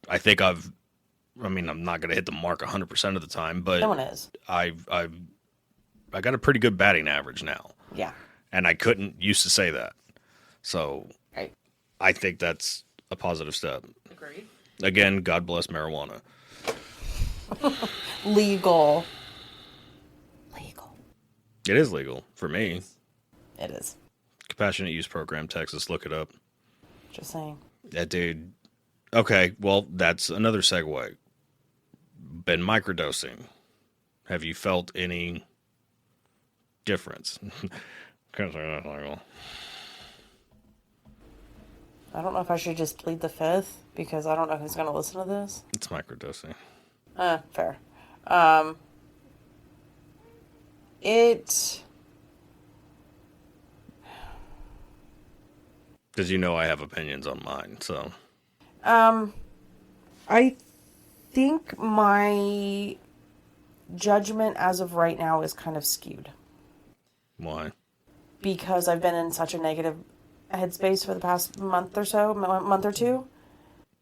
I think I'm not going to hit the mark 100% of the time, but no one is. I got a pretty good batting average now. Yeah. And I couldn't used to say that. So right. I think that's a positive step. Agreed. Again, God bless marijuana. Legal. It is legal for me. It is. Compassionate Use Program, Texas. Look it up. Just saying. That dude. Okay, well, that's another segue. Been microdosing. Have you felt any difference? Can't say that's legal. I don't know if I should just plead the fifth because I don't know who's going to listen to this. It's microdosing. Fair. Because you know I have opinions on mine, so. I think my judgment as of right now is kind of skewed. Why? Because I've been in such a negative headspace for the past month or two.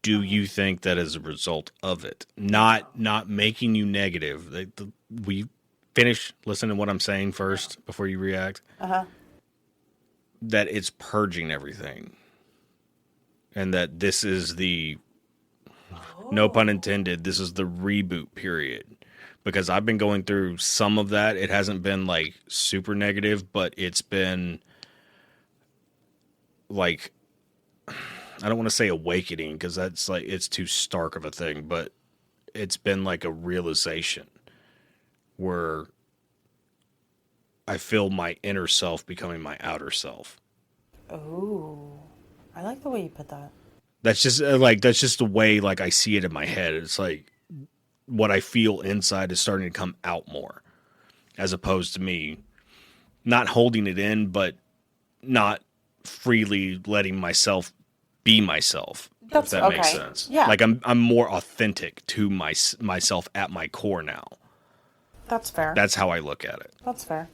Do you think that is a result of it? Not making you negative. We finish listening to what I'm saying first before you react. Uh-huh. That it's purging everything. And that this is no pun intended, this is the reboot period. Because I've been going through some of that. It hasn't been like super negative, but it's been like, I don't want to say awakening because that's like, it's too stark of a thing, but it's been like a realization where I feel my inner self becoming my outer self. Oh, I like the way you put that. That's just the way like I see it in my head. It's like what I feel inside is starting to come out more, as opposed to me not holding it in, but not freely letting myself be myself. If that makes sense. Yeah. Like I'm more authentic to myself at my core now. That's fair. That's how I look at it. That's fair.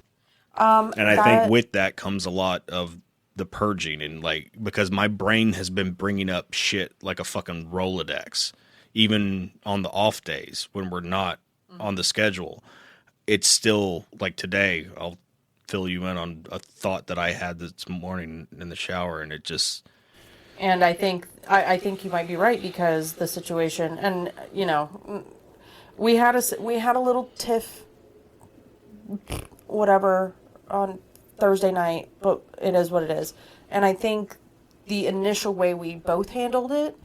And I think with that comes a lot of the purging, and like, because my brain has been bringing up shit like a fucking Rolodex, even on the off days when we're not on the schedule. It's still like today, I'll fill you in on a thought that I had this morning in the shower, and it just. And I think you might be right, because the situation, and you know, we had a little tiff, whatever, on Thursday night, but it is what it is. And I think the initial way we both handled it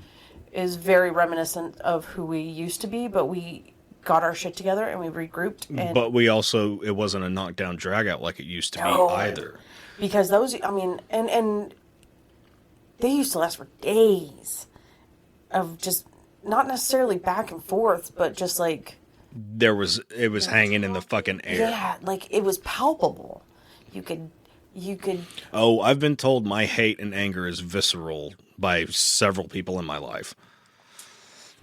is very reminiscent of who we used to be, but we got our shit together and we regrouped. And but we also, it wasn't a knockdown drag out like it used to be either. Because those, I mean, and they used to last for days of just not necessarily back and forth, but just like it was hanging in the fucking air. Yeah, like it was palpable. You could. Oh, I've been told my hate and anger is visceral by several people in my life.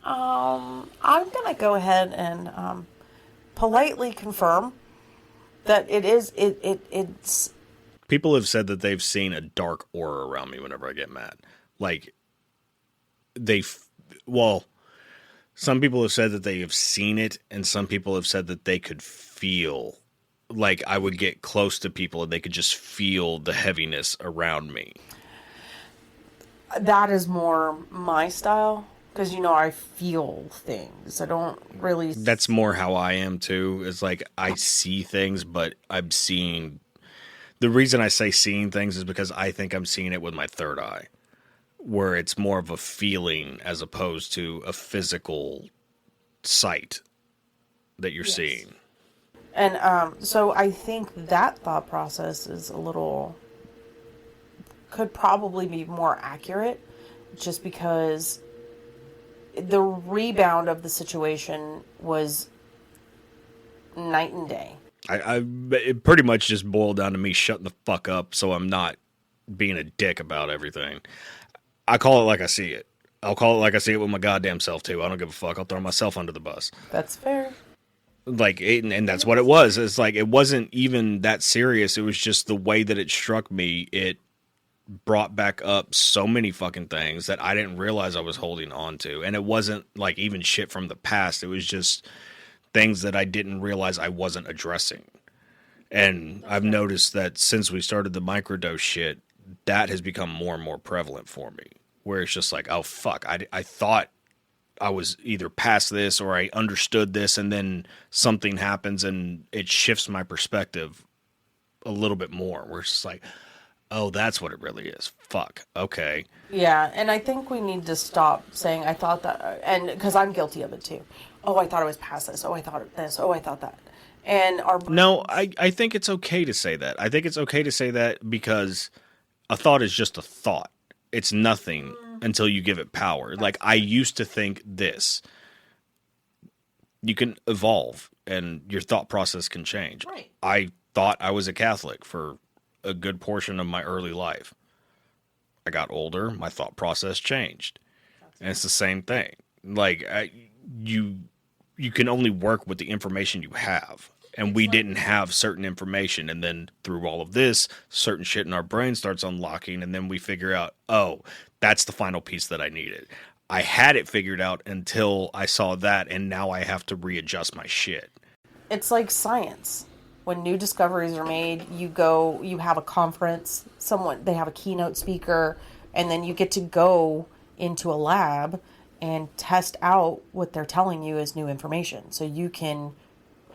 I'm gonna go ahead and politely confirm that it's. People have said that they've seen a dark aura around me whenever I get mad. Like, some people have said that they have seen it, and some people have said that they could feel, like I would get close to people and they could just feel the heaviness around me. That is more my style, because, I feel things. I don't really... That's more how I am, too. It's like, I see things, but I'm seeing... The reason I say seeing things is because I think I'm seeing it with my third eye, where it's more of a feeling as opposed to a physical sight that you're seeing. And so I think that thought process is could probably be more accurate, just because the rebound of the situation was night and day. It pretty much just boiled down to me shutting the fuck up so I'm not being a dick about everything. I call it like I see it. I'll call it like I see it with my goddamn self, too. I don't give a fuck. I'll throw myself under the bus. That's fair. Like, and that's what it was. It's like, it wasn't even that serious. It was just the way that it struck me. It brought back up so many fucking things that I didn't realize I was holding on to. And it wasn't like even shit from the past. It was just things that I didn't realize I wasn't addressing. And I've noticed that since we started the microdose shit, that has become more and more prevalent for me. Where it's just like, oh, fuck, I thought I was either past this or I understood this, and then something happens and it shifts my perspective a little bit more. Where it's just like, oh, that's what it really is. Fuck. Okay. Yeah, and I think we need to stop saying, I thought that, and because I'm guilty of it too. Oh, I thought I was past this. Oh, I thought this. Oh, I thought that. And No, I think it's okay to say that. I think it's okay to say that because a thought is just a thought. It's nothing until you give it power. Like, I used to think this. You can evolve and your thought process can change. Right. I thought I was a Catholic for a good portion of my early life. I got older, my thought process changed. And it's the same thing. Like, you can only work with the information you have. And we didn't have certain information. And then through all of this, certain shit in our brain starts unlocking. And then we figure out, oh, that's the final piece that I needed. I had it figured out until I saw that. And now I have to readjust my shit. It's like science. When new discoveries are made, you have a conference, they have a keynote speaker, and then you get to go into a lab and test out what they're telling you as new information. So you can,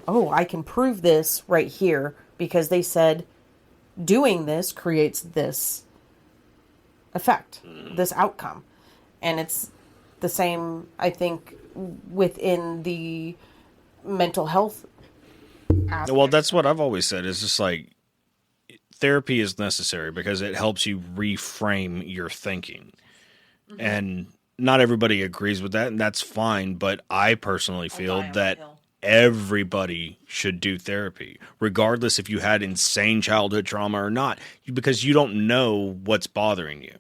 I can prove this right here because they said doing this creates this effect, this outcome. And it's the same, I think, within the mental health aspect. Well, that's what I've always said. It's just like, therapy is necessary because it helps you reframe your thinking. Mm-hmm. And not everybody agrees with that, and that's fine. But I personally feel that everybody should do therapy, regardless if you had insane childhood trauma or not, because you don't know what's bothering you.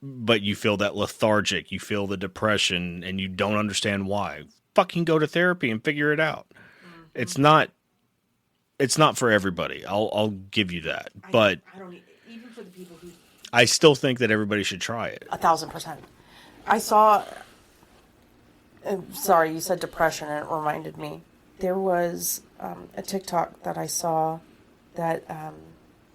But you feel that lethargic, you feel the depression, and you don't understand why. Fucking go to therapy and figure it out. Mm-hmm. It's not for everybody. I'll give you that. But I don't even for the people who I still think that everybody should try it. 1,000%. I saw. Sorry, you said depression, and it reminded me. There was a TikTok that I saw that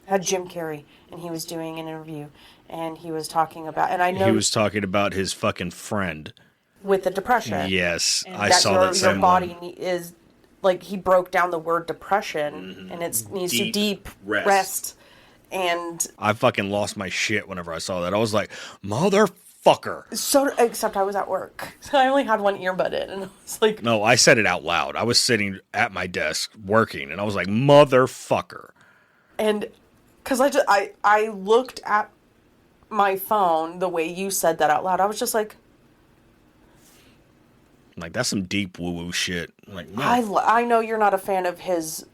had Jim Carrey, and he was doing an interview, and he was talking about, and I know he was talking about his fucking friend with the depression. Yes, and I saw that same your body one. Is like he broke down the word depression, and it needs to deep rest. And I fucking lost my shit whenever I saw that. I was like, motherfucker. So, except I was at work. So I only had one earbud in, and I was like... No, I said it out loud. I was sitting at my desk working, and I was like, motherfucker. And, because I looked at my phone the way you said that out loud. I was just like... Like, that's some deep woo-woo shit. Like, no. I know you're not a fan of his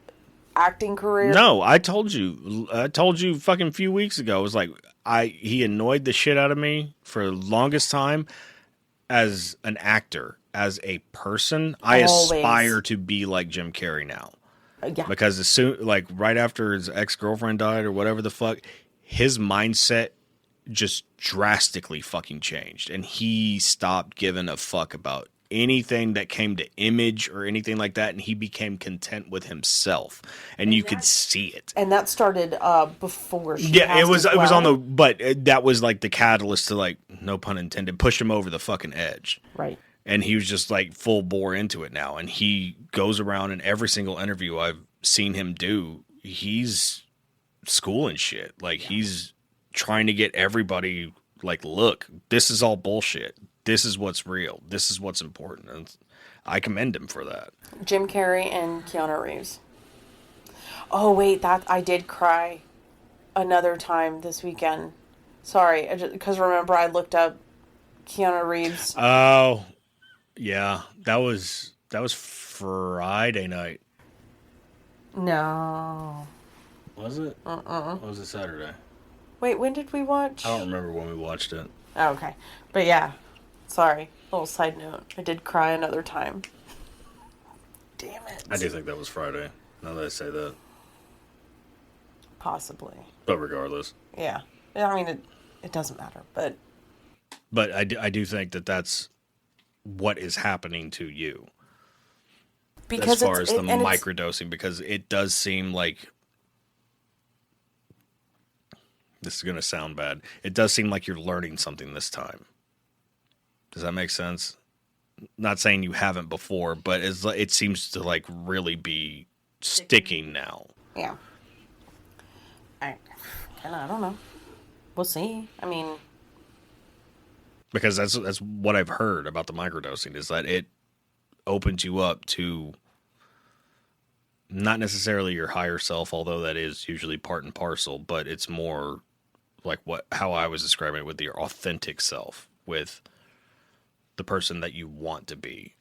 acting career? No, I told you fucking few weeks ago. It was like, he annoyed the shit out of me for the longest time as an actor. As a person, I Always. aspire to be like Jim Carrey now. Yeah. Because as soon, like right after his ex-girlfriend died or whatever the fuck, his mindset just drastically fucking changed. And he stopped giving a fuck about anything that came to image or anything like that. And he became content with himself. And you could see it. And that started before she Yeah, passed it was as it was well. on the, but that was like the catalyst to, like, no pun intended, push him over the fucking edge. Right. And he was just like full bore into it now. And he goes around in every single interview I've seen him do. He's schooling shit. Like, he's trying to get everybody like, look, this is all bullshit. This is what's real. This is what's important. And I commend him for that. Jim Carrey and Keanu Reeves. Oh, wait, I did cry another time this weekend. Sorry, because remember I looked up Keanu Reeves. Oh, yeah. That was Friday night. No. Was it? Or was it Saturday? Wait, when did we watch? I don't remember when we watched it. Oh, okay. But yeah, sorry. Little side note. I did cry another time. Damn it. I do think that was Friday, now that I say that. Possibly. But regardless. Yeah. I mean, it doesn't matter, but... But I do think that that's what is happening to you. Because as far as the microdosing, because it does seem like... This is going to sound bad. It does seem like you're learning something this time. Does that make sense? Not saying you haven't before, but it seems to like really be sticking now. Yeah. I don't know. We'll see. I mean... Because that's what I've heard about the microdosing, is that it opens you up to not necessarily your higher self, although that is usually part and parcel, but it's more like how I was describing it, with your authentic self, with the person that you want to be.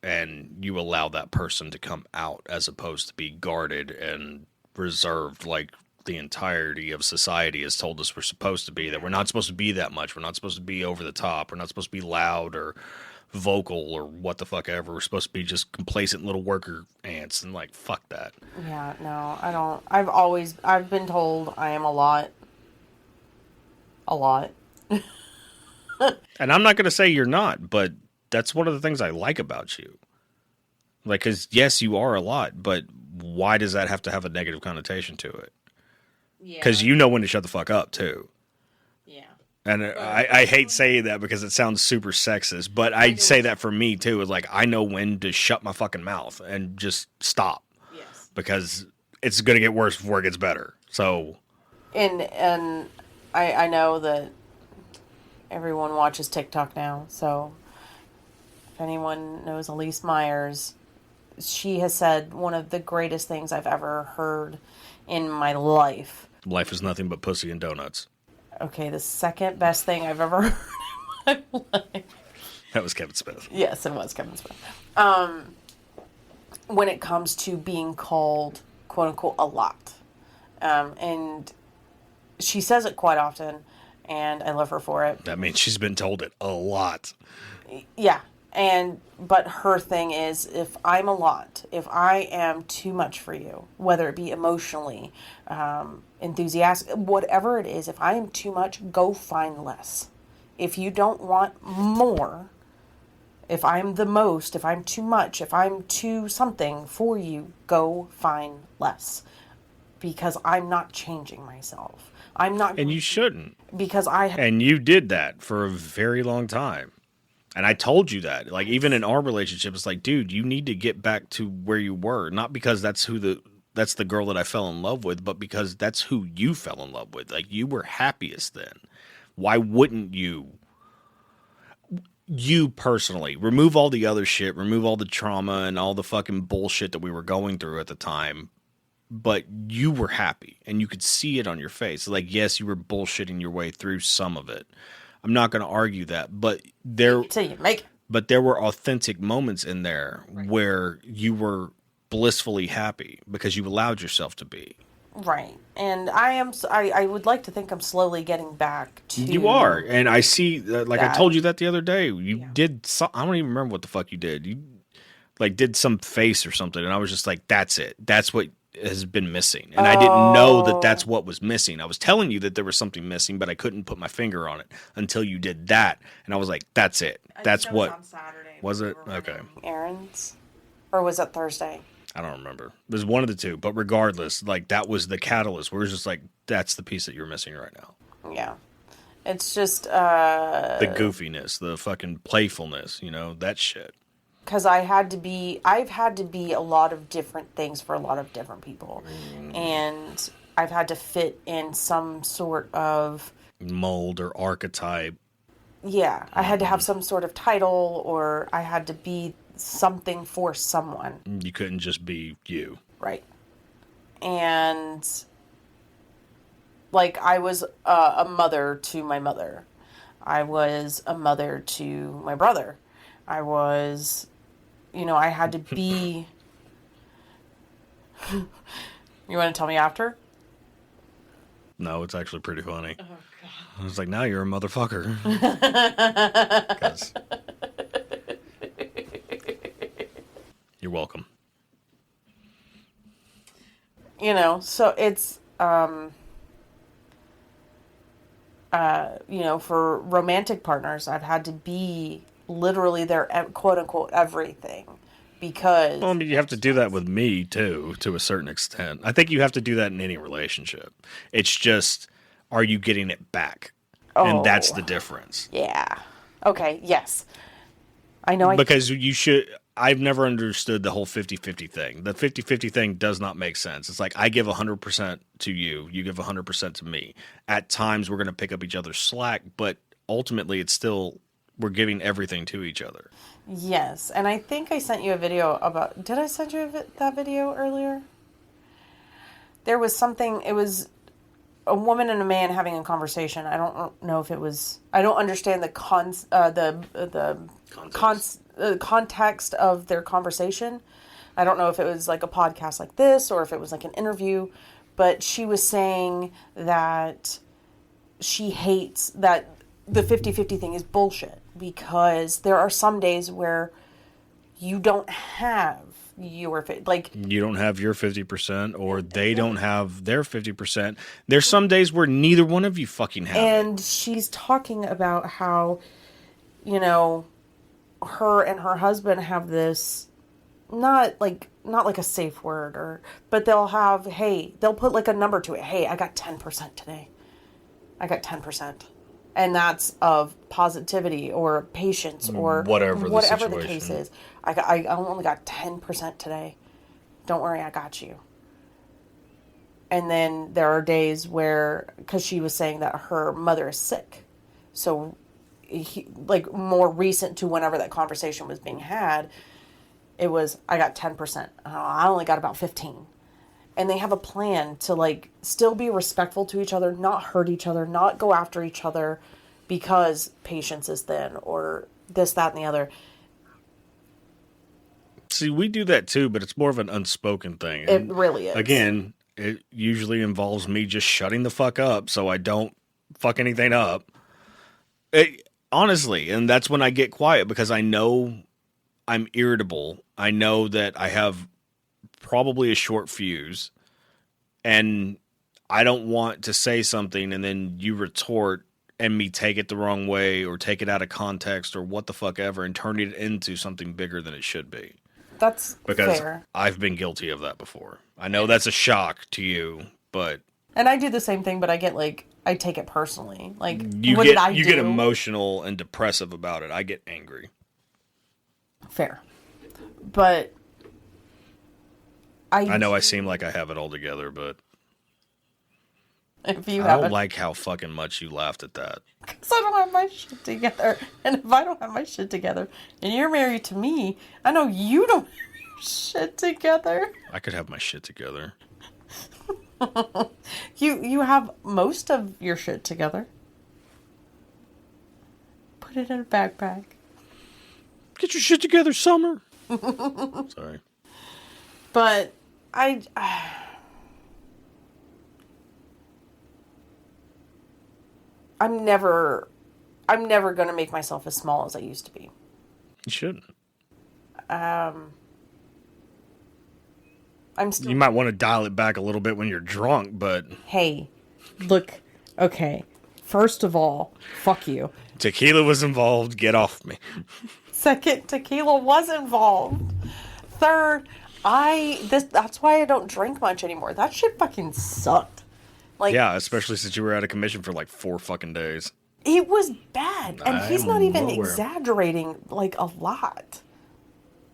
And you allow that person to come out, as opposed to be guarded and reserved like the entirety of society has told us we're supposed to be, that we're not supposed to be that much. We're not supposed to be over the top. We're not supposed to be loud or vocal or what the fuck ever. We're supposed to be just complacent little worker ants, and like, fuck that. Yeah, no, I don't. I've been told I am a lot. And I'm not going to say you're not, but that's one of the things I like about you. Like, because yes, you are a lot, but why does that have to have a negative connotation to it? Because you know when to shut the fuck up, too. Yeah. And I hate saying that because it sounds super sexist, but I say that for me, too. It's like, I know when to shut my fucking mouth and just stop. Yes. Because it's going to get worse before it gets better. So. And I know that everyone watches TikTok now, so if anyone knows Elise Myers, she has said one of the greatest things I've ever heard in my life. Life is nothing but pussy and donuts. Okay, the second best thing I've ever heard in my life. That was Kevin Smith. Yes, it was Kevin Smith. When it comes to being called, quote unquote, a lot. And she says it quite often, and I love her for it. That means she's been told it a lot. Yeah. But her thing is, if I'm a lot, if I am too much for you, whether it be emotionally, enthusiastic, whatever it is, if I am too much, go find less. If you don't want more, if I'm the most, if I'm too much, if I'm too something for you, go find less. Because I'm not changing myself. I'm not. And you shouldn't. Because And you did that for a very long time. And I told you that. Like, even in our relationship, it's like, dude, you need to get back to where you were. Not because that's the girl that I fell in love with, but because that's who you fell in love with. Like, you were happiest then. Why wouldn't you personally remove all the other shit, remove all the trauma and all the fucking bullshit that we were going through at the time? But you were happy, and you could see it on your face. Like, yes, you were bullshitting your way through some of it. I'm not going to argue that, but there were authentic moments in there where you were blissfully happy because you allowed yourself to be. Right. And I would like to think I'm slowly getting back to... You are. And I see, like I that. told you that the other day, you did, I don't even remember what the fuck you did. You like did some face or something. And I was just like, that's it. That's what has been missing. And I didn't know that that's what was missing. I was telling you that there was something missing, but I couldn't put my finger on it until you did that. And I was like, that's it. That's what. On Saturday. Was it? Okay. Errands? Or was it Thursday? I don't remember. It was one of the two. But regardless, like that was the catalyst. We're just like, that's the piece that you're missing right now. Yeah. It's just... the goofiness, the fucking playfulness, you know, that shit. Because I've had to be a lot of different things for a lot of different people. And I've had to fit in some sort of... mold or archetype. Yeah. I had to have some sort of title, or I had to be something for someone. You couldn't just be you. Right. And... like, I was a mother to my mother. I was a mother to my brother. I was... you know, I had to be... You want to tell me after? No, it's actually pretty funny. Oh, God. I was like, now you're a motherfucker. 'Cause... You're welcome. You know, so it's... you know, for romantic partners, I've had to be literally their quote-unquote everything. Because... well, I mean, you have to do that with me, too, to a certain extent. I think you have to do that in any relationship. It's just, are you getting it back? Oh, and that's the difference. Yeah. Okay, yes. I know. Because you should... I've never understood the whole 50-50 thing. The 50-50 thing does not make sense. It's like, I give 100% to you, you give 100% to me. At times, we're going to pick up each other's slack, but ultimately, it's still... we're giving everything to each other. Yes, and I think I sent you a video about... did I send you that video earlier? There was something... it was a woman and a man having a conversation. I don't know if it was... I don't understand the context of their conversation. I don't know if it was like a podcast like this or if it was like an interview. But she was saying that she hates that the 50-50 thing is bullshit, because there are some days where you don't have your, like... you don't have your 50%, or they don't have their 50%. There's some days where neither one of you fucking have and she's talking about how, you know, her and her husband have this, not like a safe word, but they'll have, hey, they'll put like a number to it. Hey, I got 10% today. I got 10%. And that's of positivity or patience or whatever the case is. I only got 10% today. Don't worry, I got you. And then there are days where, because she was saying that her mother is sick. So, like more recent to whenever that conversation was being had, it was, I got 10%. I only got about 15. And they have a plan to, like, still be respectful to each other, not hurt each other, not go after each other because patience is thin or this, that, and the other. See, we do that too, but it's more of an unspoken thing. It really is. Again, it usually involves me just shutting the fuck up so I don't fuck anything up. Honestly, and that's when I get quiet, because I know I'm irritable. I know that I have probably a short fuse, and I don't want to say something and then you retort and me take it the wrong way or take it out of context or what the fuck ever and turn it into something bigger than it should be. That's because fair. I've been guilty of that before. I know that's a shock to you, but... and I do the same thing, but I get like, I take it personally. Like, you get emotional and depressive about it. I get angry. Fair. But... I know I seem like I have it all together, but if you I don't like how fucking much you laughed at that. Because I don't have my shit together. And if I don't have my shit together, and you're married to me, I know you don't have your shit together. I could have my shit together. You have most of your shit together. Put it in a backpack. Get your shit together, Summer. Sorry. But I'm never going to make myself as small as I used to be. You shouldn't. I'm still... You might want to dial it back a little bit when you're drunk, but... Hey, look, okay. First of all, fuck you. Tequila was involved. Get off me. Second, tequila was involved. Third, that's why I don't drink much anymore. That shit fucking sucked. Like, yeah, especially since you were out of commission for like 4 fucking days. It was bad. And he's not even nowhere. exaggerating, like, a lot.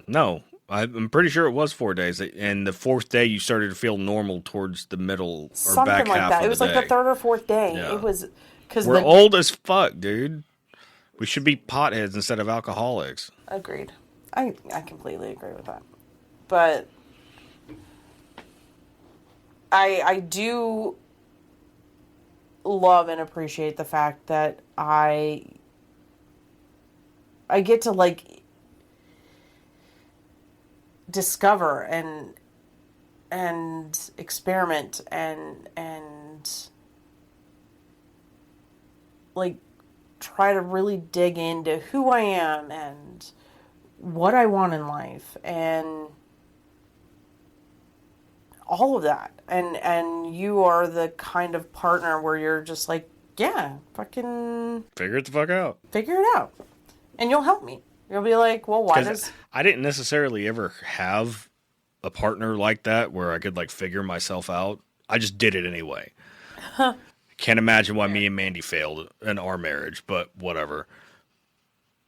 No, I'm pretty sure it was 4 days. And the 4th day, you started to feel normal towards the middle or Something back like half that. of It was the like day. the 3rd or 4th day. Yeah. It was... Cause We're old as fuck, dude. We should be potheads instead of alcoholics. Agreed. I completely agree with that. But... I do love and appreciate the fact that I get to, like, discover and experiment and like try to really dig into who I am and what I want in life and all of that. And you are the kind of partner where you're just like, yeah, fucking Figure it the fuck out. figure it out. And you'll help me. You'll be like, well, why 'Cause does... I didn't necessarily ever have a partner like that where I could like figure myself out. I just did it anyway. Can't imagine why me and Mandy failed in our marriage, but whatever.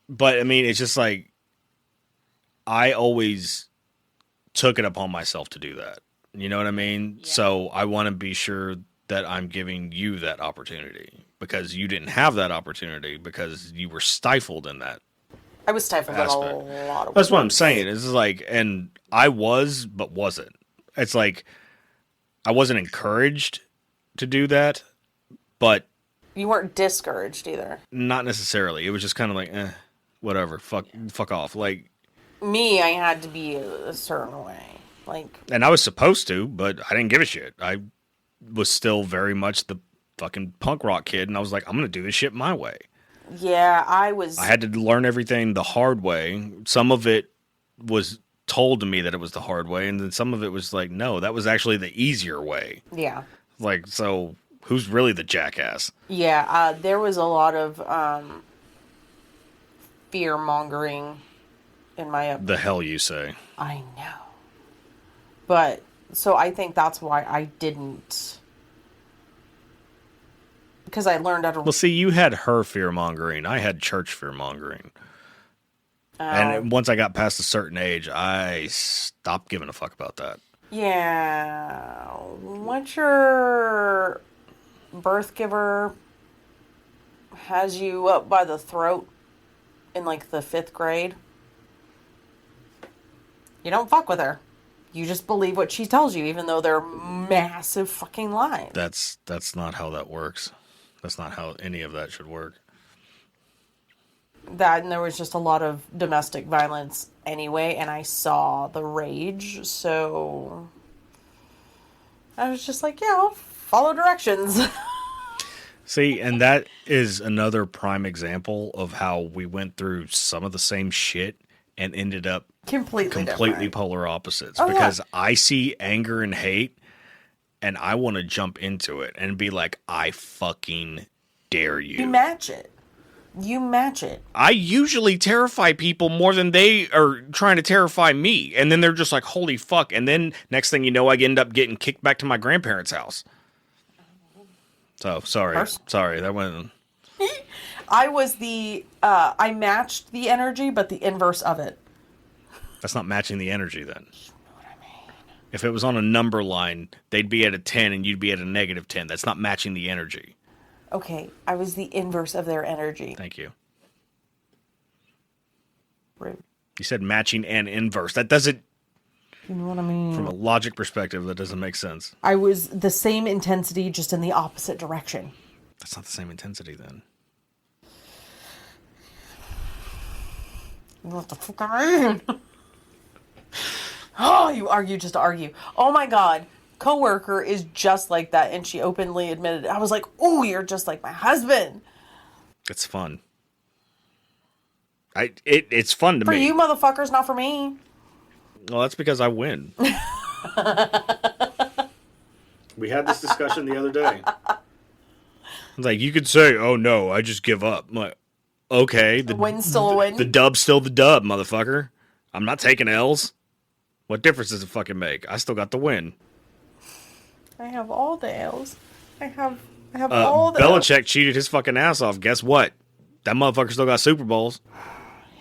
But I mean, it's just like I always took it upon myself to do that. You know what I mean? Yeah. So I want to be sure that I'm giving you that opportunity because you didn't have that opportunity because you were stifled in that. I was stifled in a aspect. lot of That's what I'm ways. saying. It's like, and I was, but wasn't. It's like I wasn't encouraged to do that, but You weren't discouraged either. not necessarily. It was just kind of like, whatever, fuck off. Like Me, I had to be a certain way. Like, and I was supposed to, but I didn't give a shit. I was still very much the fucking punk rock kid, and I was like, I'm gonna do this shit my way. yeah, I had to learn everything the hard way. Some of it was told to me that it was the hard way, and then some of it was like, no, that was actually the easier way. Yeah. Like, so who's really the jackass? Yeah, there was a lot of fear-mongering in my upbringing. The hell you say. I know. But, so I think that's why I didn't... Because I learned how to... Well, see, you had her fear-mongering. I had church fear-mongering. And once I got past a certain age, I stopped giving a fuck about that. Yeah. Once your birth giver has you up by the throat in, like, the 5th grade, you don't fuck with her. You just believe what she tells you, even though they're massive fucking lies. That's not how that works. That's not how any of that should work. That, and there was just a lot of domestic violence anyway, and I saw the rage, so I was just like, yeah, I'll follow directions. See, and that is another prime example of how we went through some of the same shit and ended up completely different. polar opposites. Oh, because yeah. I see anger and hate, and I want to jump into it and be like, I fucking dare you. You match it. You match it. I usually terrify people more than they are trying to terrify me. And then they're just like, holy fuck. And then next thing you know, I end up getting kicked back to my grandparents' house. So, sorry. Sorry, that went... I was I matched the energy, but the inverse of it. That's not matching the energy then. You know what I mean? If it was on a number line, they'd be at a 10 and you'd be at a negative 10. That's not matching the energy. Okay, I was the inverse of their energy. Thank you. Rude. You said matching and inverse. That doesn't... You know what I mean? From a logic perspective, that doesn't make sense. I was the same intensity, just in the opposite direction. That's not the same intensity then. What the fuck I mean? Oh, you argue just to argue. Oh my God. Coworker is just like that, and she openly admitted it. I was like, oh, you're just like my husband. It's fun. It's fun to For me. you motherfuckers, not for me. Well, that's because I win. We had this discussion the other day. Like, you could say, oh no, I just give up. I'm like, okay. The win's still a win. The dub's still the dub, motherfucker. I'm not taking L's. What difference does it fucking make? I still got the win. I have all the L's. I have all the Belichick cheated his fucking ass off. Guess what? That motherfucker still got Super Bowls.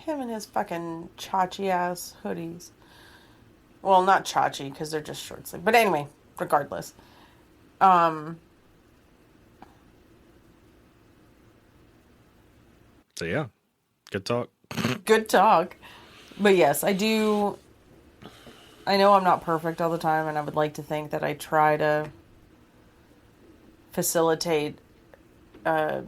Him and his fucking chachi ass hoodies. Well, not chachi because they're just short sleeve. But anyway, regardless. So yeah, good talk. Good talk. But yes, I do. I know I'm not perfect all the time, and I would like to think that I try to facilitate. I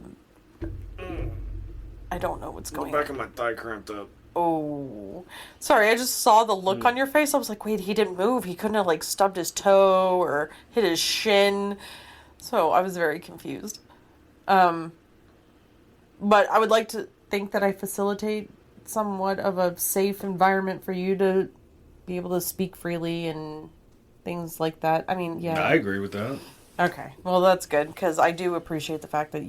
don't know what's going on. Back of my thigh cramped up. Oh, sorry. I just saw the look on your face. I was like, wait, he didn't move. He couldn't have like stubbed his toe or hit his shin. So I was very confused. But I would like to think that I facilitate somewhat of a safe environment for you to be able to speak freely and things like that. I mean, yeah. I agree with that. Okay. Well, that's good because I do appreciate the fact that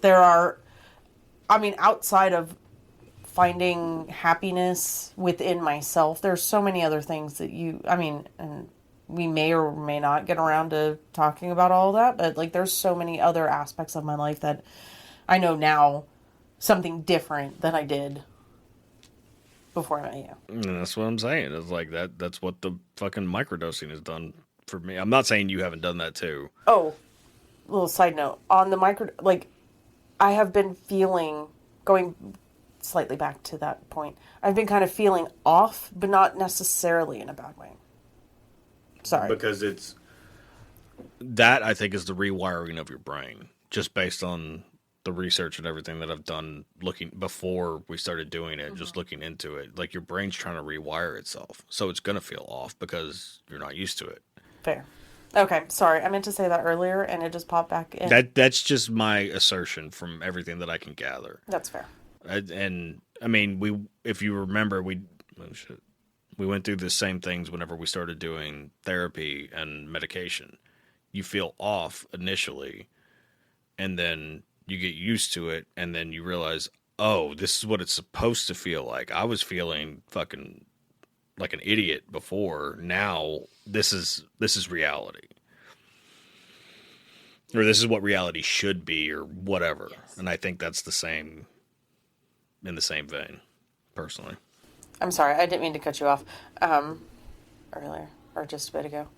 there are, I mean, outside of finding happiness within myself, there's so many other things that and we may or may not get around to talking about all of that, but like there's so many other aspects of my life that I know now something different than I did before I met you. And that's what I'm saying. It's like that's what the fucking microdosing has done for me. I'm not saying you haven't done that too. Oh, little side note. On the I have been feeling, going slightly back to that point, I've been kind of feeling off, but not necessarily in a bad way. Sorry. Because that I think is the rewiring of your brain, just based on the research and everything that I've done before we started doing it, just looking into it. Like your brain's trying to rewire itself. So it's going to feel off because you're not used to it. Fair. Okay, sorry. I meant to say that earlier and it just popped back in. That's just my assertion from everything that I can gather. That's fair. And I mean, if you remember, we went through the same things whenever we started doing therapy and medication. You feel off initially, and then you get used to it, and then you realize, oh, this is what it's supposed to feel like. I was feeling fucking like an idiot before. Now this is reality. Or this is what reality should be, or whatever. Yes. And I think that's in the same vein, personally. I'm sorry, I didn't mean to cut you off earlier, or just a bit ago.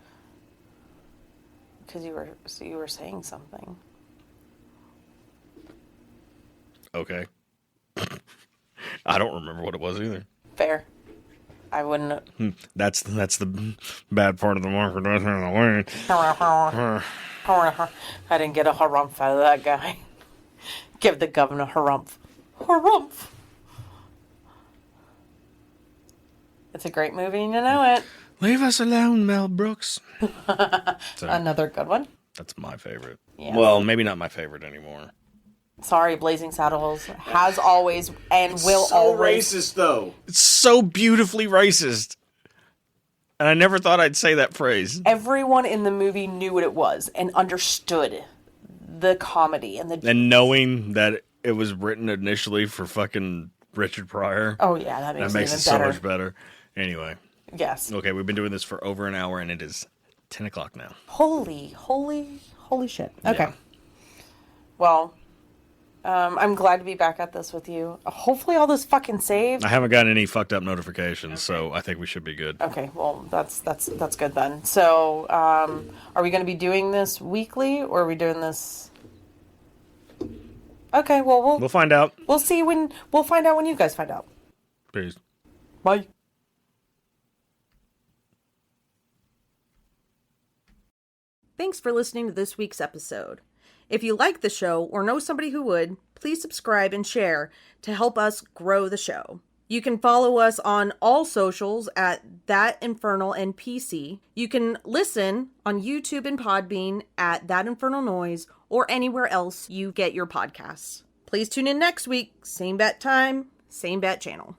Because you were saying something. Okay. I don't remember what it was either. Fair. I wouldn't. That's the bad part of the market. I didn't get a harumph out of that guy. Give the governor a harumph. Harumph. It's a great movie and you know it. Leave us alone, Mel Brooks. Another good one. That's my favorite. Yeah. Well, maybe not my favorite anymore. Sorry, Blazing Saddles has always and will always. Racist, though. It's so beautifully racist. And I never thought I'd say that phrase. Everyone in the movie knew what it was and understood the comedy and the. And knowing that it was written initially for fucking Richard Pryor. Oh yeah, that makes it so much better. Anyway. Yes. Okay, we've been doing this for over an hour, and it is 10 o'clock now. Holy shit. Okay. Yeah. Well, I'm glad to be back at this with you. Hopefully all this fucking saved. I haven't gotten any fucked up notifications, so I think we should be good. Okay, well, that's good then. So, are we going to be doing this weekly, or are we doing this... Okay, well, we'll find out. We'll find out when you guys find out. Peace. Bye. Thanks for listening to this week's episode. If you like the show or know somebody who would, please subscribe and share to help us grow the show. You can follow us on all socials at thatinfernalnpc. You can listen on YouTube and Podbean at That Infernal Noise or anywhere else you get your podcasts. Please tune in next week. Same bat time, same bat channel.